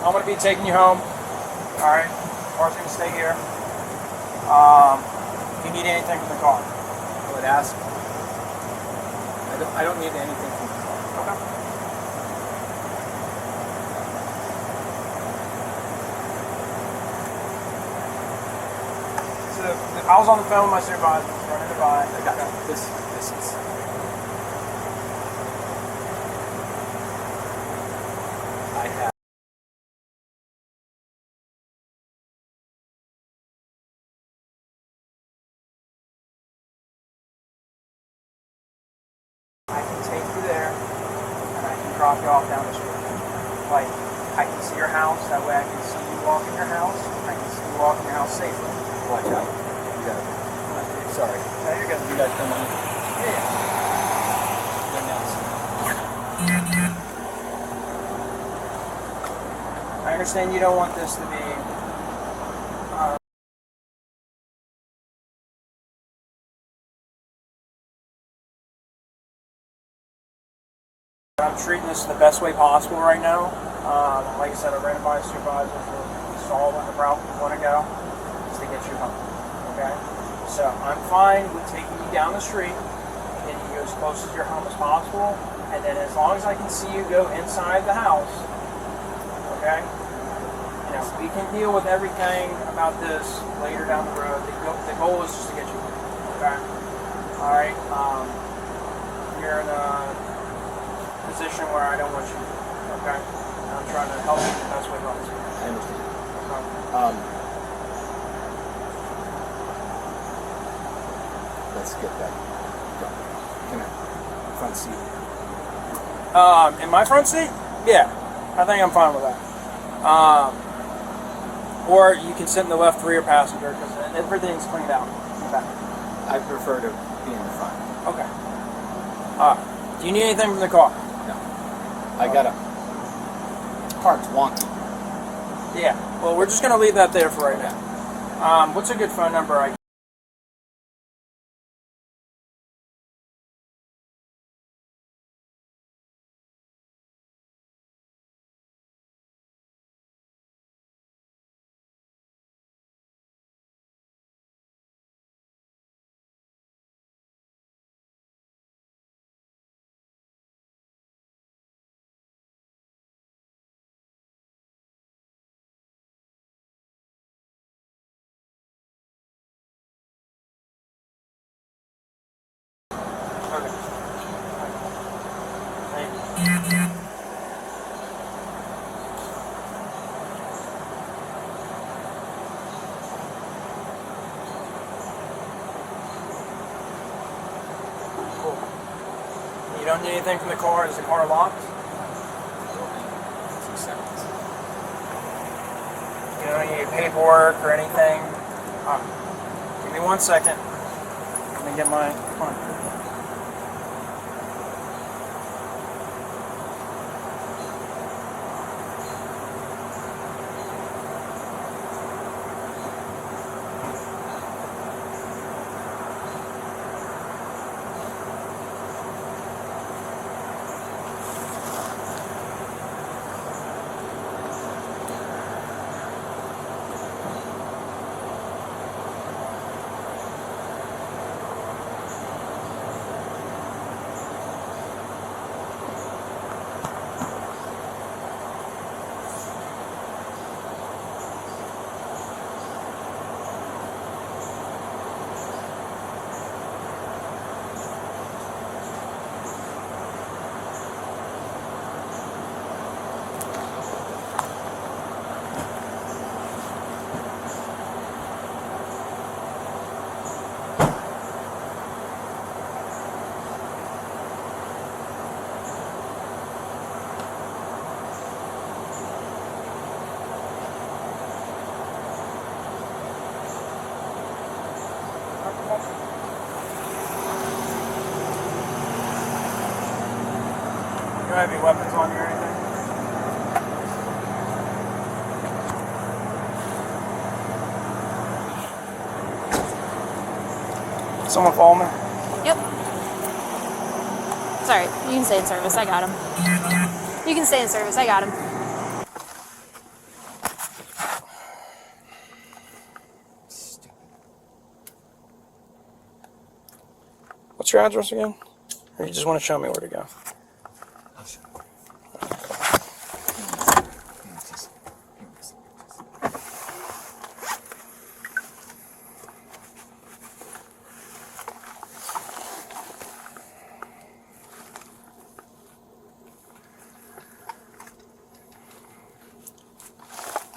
[SPEAKER 1] I'm going to be taking you home. All right. Car's going to stay here. If you need anything from the car.
[SPEAKER 2] I would ask. I don't need anything from the car.
[SPEAKER 1] Okay. So I was on the phone with my supervisor, running it by.
[SPEAKER 2] I got this is. I have.
[SPEAKER 1] I can take you there, and I can drop you off down the street. Like, I can see your house, that way I can see you walk in your house, I can see you walk in your house safely.
[SPEAKER 2] Watch out. You got it. Sorry.
[SPEAKER 1] No, you're good.
[SPEAKER 2] You guys come on.
[SPEAKER 1] Yeah. I understand you don't want this to be I'm treating this the best way possible right now. Like I said, I ran it by a supervisor for saw when the route we want to go is to get you home. Okay? So I'm fine with taking you down the street, getting you as close to your home as possible, and then as long as I can see you go inside the house, okay? You know, we can deal with everything about this later down the road. The goal is just to get you home. Okay? Alright? You're in a position where I don't want you. Okay? And I'm trying to help you the best way possible.
[SPEAKER 2] I understand.
[SPEAKER 1] Okay?
[SPEAKER 2] Let's get that done. Come here. Front seat.
[SPEAKER 1] In my front seat? Yeah. I think I'm fine with that. Or you can sit in the left rear passenger because everything's cleaned out in the back.
[SPEAKER 2] I prefer to be in the front.
[SPEAKER 1] Okay. Do you need anything from the car?
[SPEAKER 2] No. I got a car's wonky.
[SPEAKER 1] Yeah. Well, we're just going to leave that there for right now. What's a good phone number? Okay. Thank you. don't need anything from the car. Is the car locked?
[SPEAKER 2] 2 seconds.
[SPEAKER 1] You don't need any paperwork or anything? Give me 1 second. Let me get my... Come on. You don't have any weapons on you or anything? Someone follow me?
[SPEAKER 4] Yep. Sorry, you can stay in service. I got him. You can stay in service. I got him.
[SPEAKER 1] What's your address again? Or you just want to show me where to go?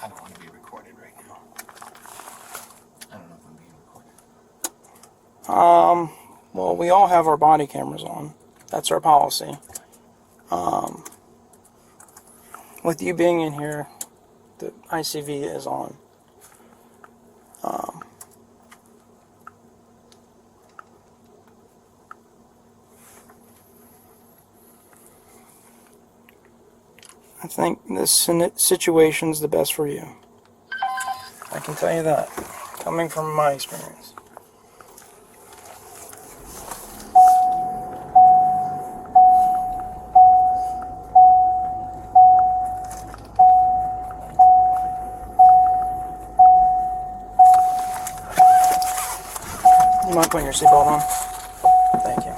[SPEAKER 2] I don't want to be recorded right now. I don't know if I'm being recorded.
[SPEAKER 1] Well, we all have our body cameras on. That's our policy. With you being in here, the ICV is on. I think this situation's the best for you. I can tell you that, coming from my experience. You mind putting your seatbelt on? Thank you.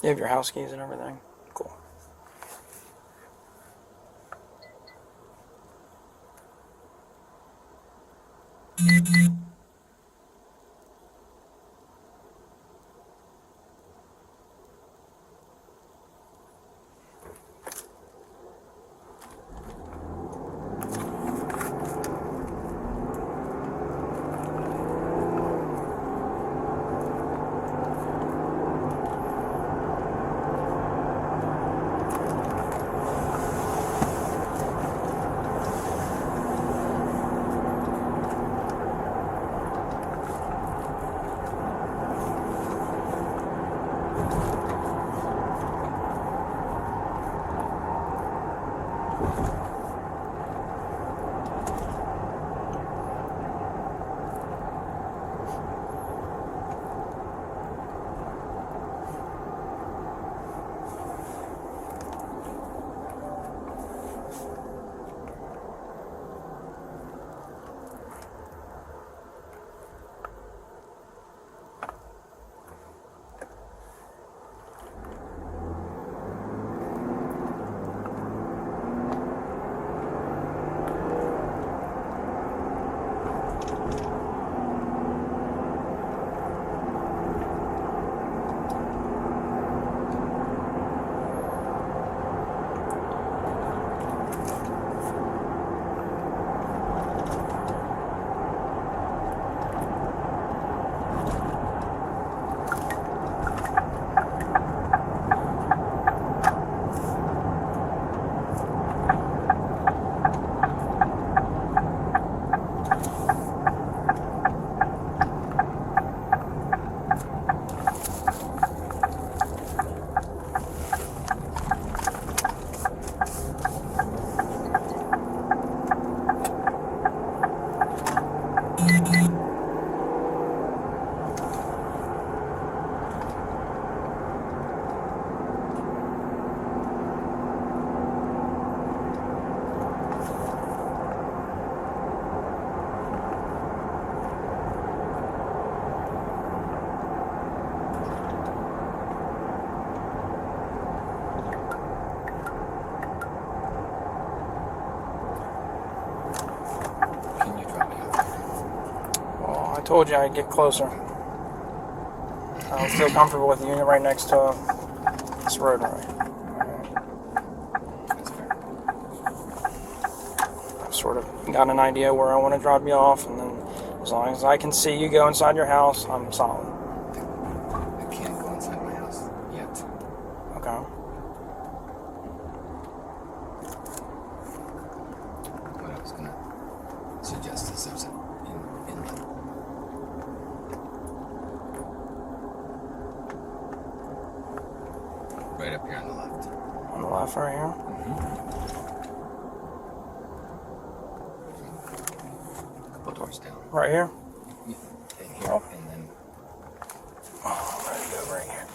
[SPEAKER 1] You have your house keys and everything? Cool. I told you I'd get closer. I don't feel comfortable with the unit right next to this roadway. I've sort of got an idea where I want to drop you off, and then as long as I can see you go inside your house, I'm solid.
[SPEAKER 2] I can't go inside my house yet.
[SPEAKER 1] Okay.
[SPEAKER 2] What I was gonna suggest is there's an inlet. Right up here on the left.
[SPEAKER 1] On the left right here?
[SPEAKER 2] A couple doors down.
[SPEAKER 1] Right here?
[SPEAKER 2] Yeah. And here,
[SPEAKER 1] Oh.
[SPEAKER 2] and then
[SPEAKER 1] Oh, ready to go right here.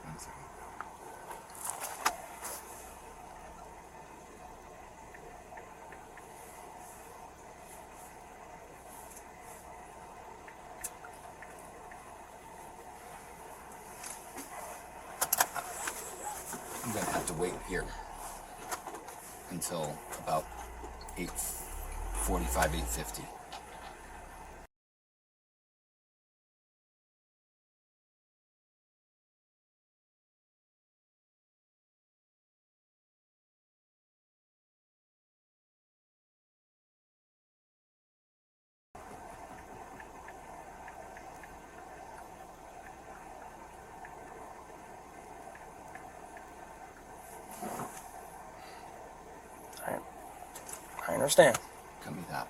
[SPEAKER 2] one second. I'm gonna have to wait here until about 8:45, 8:50.
[SPEAKER 1] I understand.
[SPEAKER 2] Cut me that.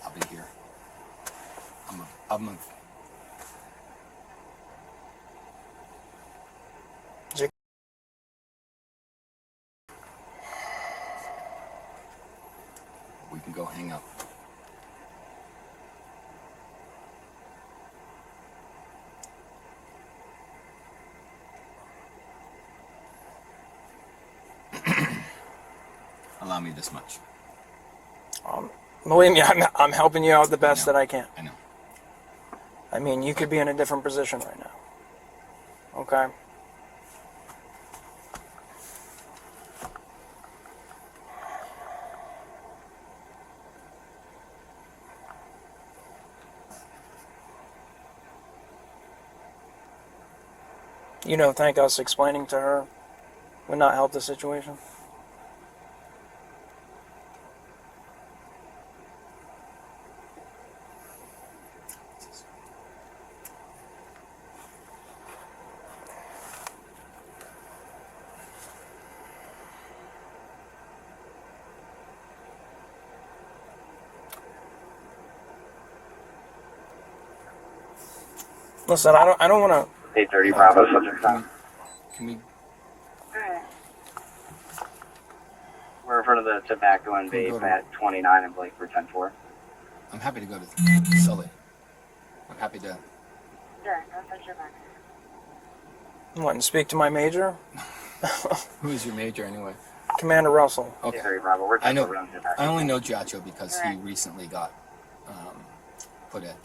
[SPEAKER 2] I'll be here. I'm a we can go hang up. allow me this much.
[SPEAKER 1] Believe me, I'm helping you out the best that I can.
[SPEAKER 2] I know.
[SPEAKER 1] I mean, you could be in a different position right now. Okay? You don't think us explaining to her would not help the situation? Listen, I don't want to.
[SPEAKER 6] 8:30 Bravo, subject time.
[SPEAKER 2] Can we?
[SPEAKER 6] We're in front of the tobacco and
[SPEAKER 2] Can we
[SPEAKER 6] vape
[SPEAKER 2] go to-
[SPEAKER 6] at 29 and Blake for 10-4.
[SPEAKER 2] I'm happy to go to Sully. I'm happy to.
[SPEAKER 1] What, and speak to my major?
[SPEAKER 2] Who is your major anyway?
[SPEAKER 1] Commander Russell.
[SPEAKER 2] Okay.
[SPEAKER 6] 8:30 Bravo, we're 10-4
[SPEAKER 2] I know.
[SPEAKER 6] around tobacco.
[SPEAKER 2] I only know Giacho because he recently got put at.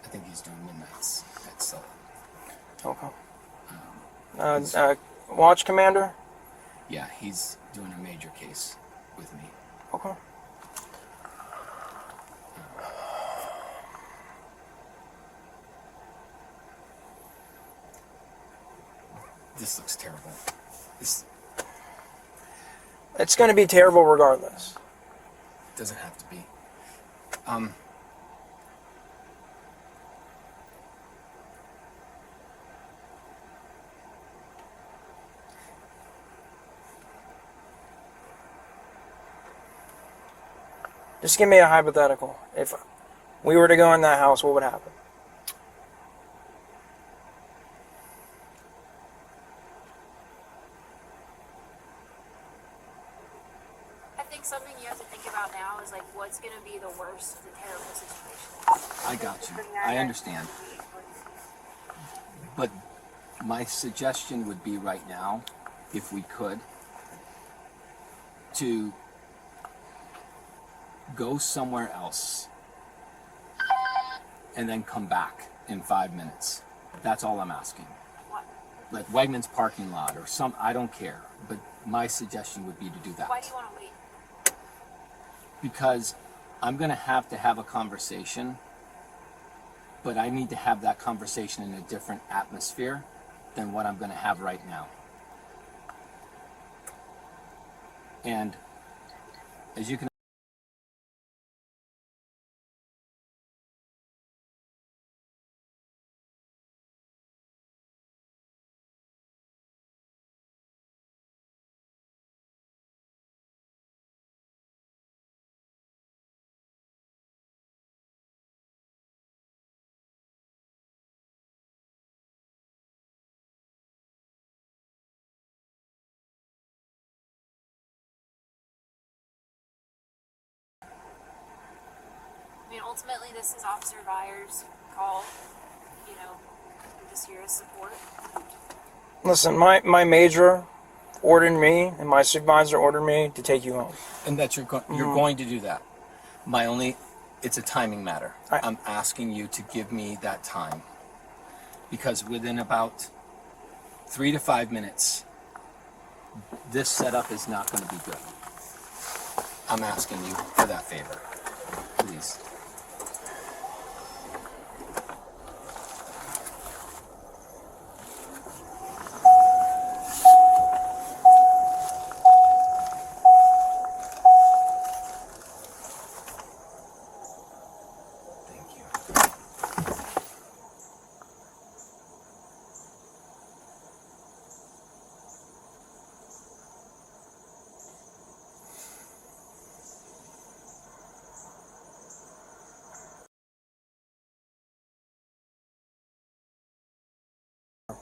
[SPEAKER 2] I think he's doing midnights at Sully.
[SPEAKER 1] Okay. Watch Commander?
[SPEAKER 2] Yeah, he's doing a major case with me.
[SPEAKER 1] Okay.
[SPEAKER 2] This looks terrible. This
[SPEAKER 1] It's going to be terrible regardless.
[SPEAKER 2] doesn't have to be.
[SPEAKER 1] Just give me a hypothetical. If we were to go in that house, what would happen?
[SPEAKER 4] I think something you have to think about now is like what's going to be the worst of the terrible situation.
[SPEAKER 2] I got you. I understand. But my suggestion would be right now, if we could, to go somewhere else and then come back in 5 minutes. That's all I'm asking.
[SPEAKER 4] What?
[SPEAKER 2] Like Wegmans parking lot or some, I don't care. But my suggestion would be to do that.
[SPEAKER 4] Why do you want to wait?
[SPEAKER 2] Because I'm going to have a conversation, but I need to have that conversation in a different atmosphere than what I'm going to have right now. And as you can
[SPEAKER 4] I mean, ultimately, this is Officer Byers' call. You know, I'm just here as support.
[SPEAKER 1] Listen, my major ordered me and my supervisor ordered me to take you home.
[SPEAKER 2] And that you're going to do that. It's a timing matter. I'm asking you to give me that time. Because within about 3 to 5 minutes, this setup is not going to be good. I'm asking you for that favor. Please.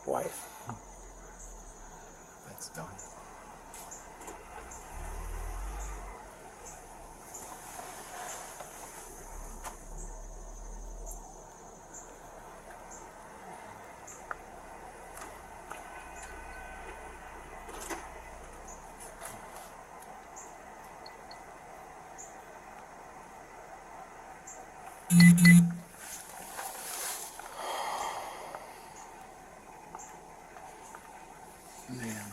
[SPEAKER 1] Wife.
[SPEAKER 2] That's done. Man.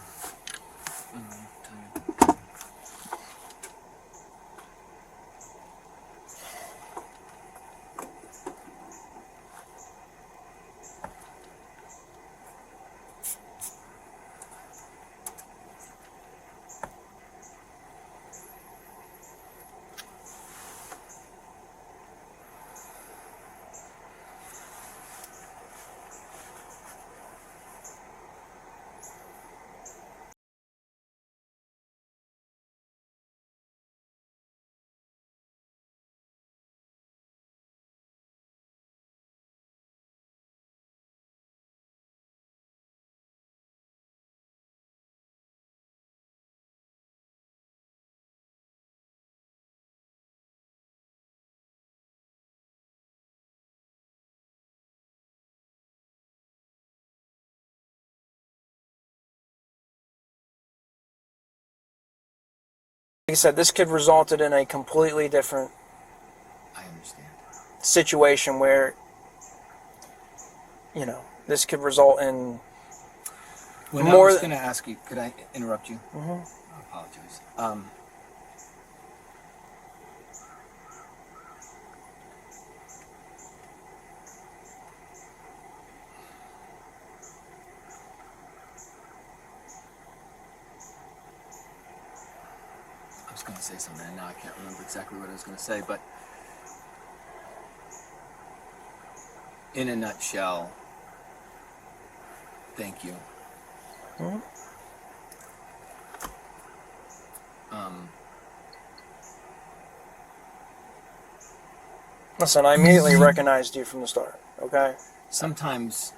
[SPEAKER 1] Like I said, this could resulted in a completely different
[SPEAKER 2] I understand.
[SPEAKER 1] situation where, you know, this could result in
[SPEAKER 2] When
[SPEAKER 1] more.
[SPEAKER 2] I was going to ask you, could I interrupt you?
[SPEAKER 1] Mm-hmm.
[SPEAKER 2] I apologize. I was going to say something, and now I can't remember exactly what I was going to say, but in a nutshell, thank you.
[SPEAKER 1] Mm-hmm. Listen, I immediately recognized you from the start, okay?
[SPEAKER 2] Sometimes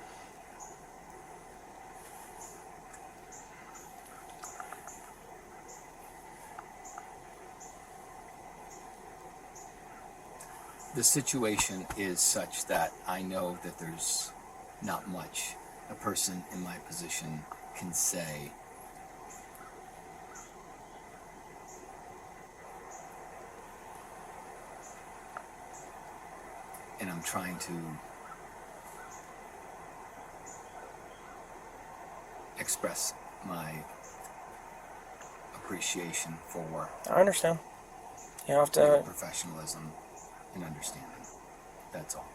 [SPEAKER 2] the situation is such that I know that there's not much a person in my position can say. And I'm trying to express my appreciation for
[SPEAKER 1] I understand. You have
[SPEAKER 2] your
[SPEAKER 1] to.
[SPEAKER 2] professionalism and understanding. That's all.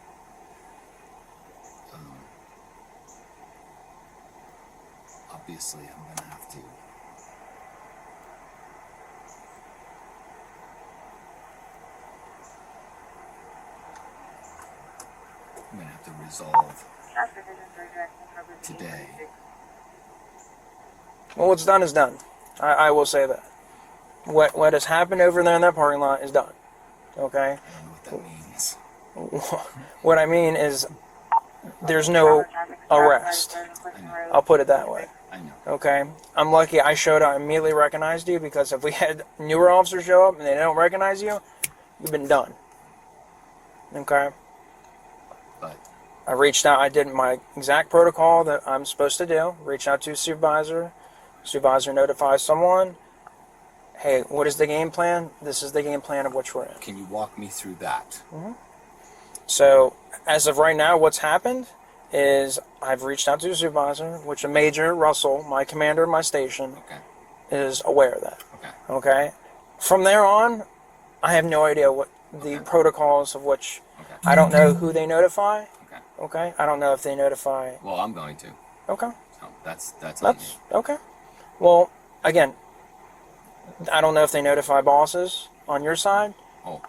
[SPEAKER 2] Obviously, I'm going to have to resolve today.
[SPEAKER 1] Well, what's done is done. I will say that. What has happened over there in that parking lot is done. Okay?
[SPEAKER 2] I don't know what that means.
[SPEAKER 1] What I mean is there's no arrest. I'll put it that way.
[SPEAKER 2] I know.
[SPEAKER 1] Okay? I'm lucky I showed up, immediately recognized you, because if we had newer officers show up and they don't recognize you, you've been done. Okay?
[SPEAKER 2] But
[SPEAKER 1] I reached out, I did my exact protocol that I'm supposed to do. Reach out to a supervisor. Supervisor notifies someone. Hey, what is the game plan? This is the game plan of which we're in.
[SPEAKER 2] can you walk me through that?
[SPEAKER 1] So, as of right now, what's happened is I've reached out to the supervisor, which a Major Russell, my commander of my station,
[SPEAKER 2] Okay.
[SPEAKER 1] is aware of that.
[SPEAKER 2] Okay.
[SPEAKER 1] Okay? From there on, I have no idea what the protocols of which,
[SPEAKER 2] Okay.
[SPEAKER 1] I don't know who they notify.
[SPEAKER 2] Okay.
[SPEAKER 1] Okay? I don't know if they notify.
[SPEAKER 2] Well, I'm going to.
[SPEAKER 1] Okay.
[SPEAKER 2] So that's on me.
[SPEAKER 1] That's okay. Well, again, I don't know if they notify bosses on your side.
[SPEAKER 2] Oh,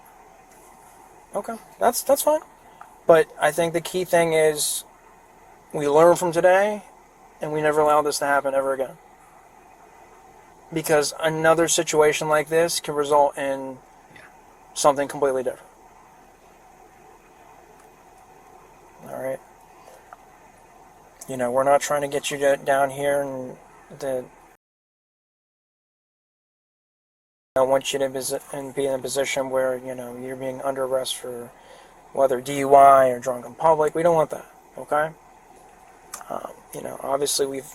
[SPEAKER 1] Okay, that's fine. But I think the key thing is we learn from today, and we never allow this to happen ever again. Because another situation like this can result in
[SPEAKER 2] yeah.
[SPEAKER 1] something completely different. All right. You know, we're not trying to get you down here and I want you to be in a position where, you know, you're being under arrest for whether DUI or drunk in public. We don't want that, okay? You know, obviously we've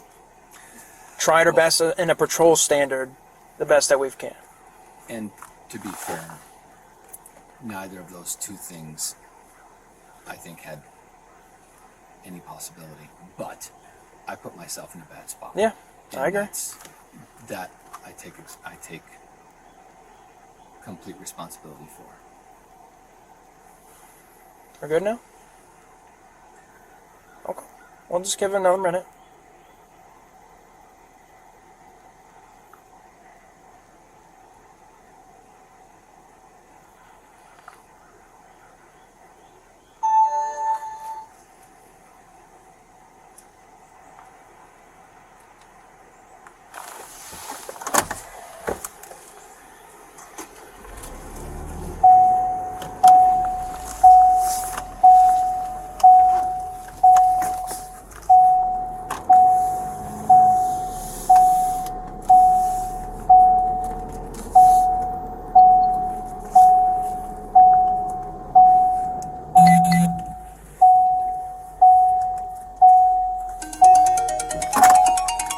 [SPEAKER 1] tried our best in a patrol standard, the best that we can.
[SPEAKER 2] And to be fair, neither of those two things I think had any possibility. But I put myself in a bad spot.
[SPEAKER 1] Yeah,
[SPEAKER 2] And
[SPEAKER 1] I agree.
[SPEAKER 2] That I take complete responsibility for.
[SPEAKER 1] We're good now? Okay. We'll just give it another minute.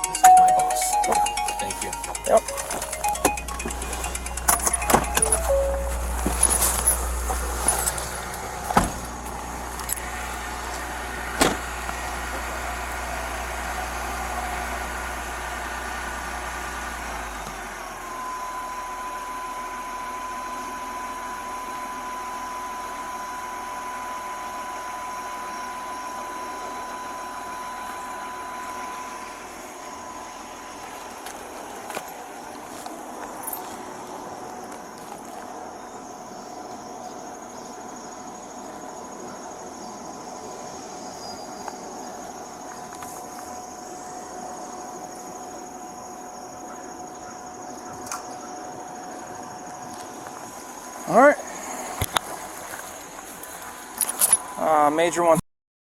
[SPEAKER 2] This is my boss. Thank you.
[SPEAKER 1] Yep. All right. Major one.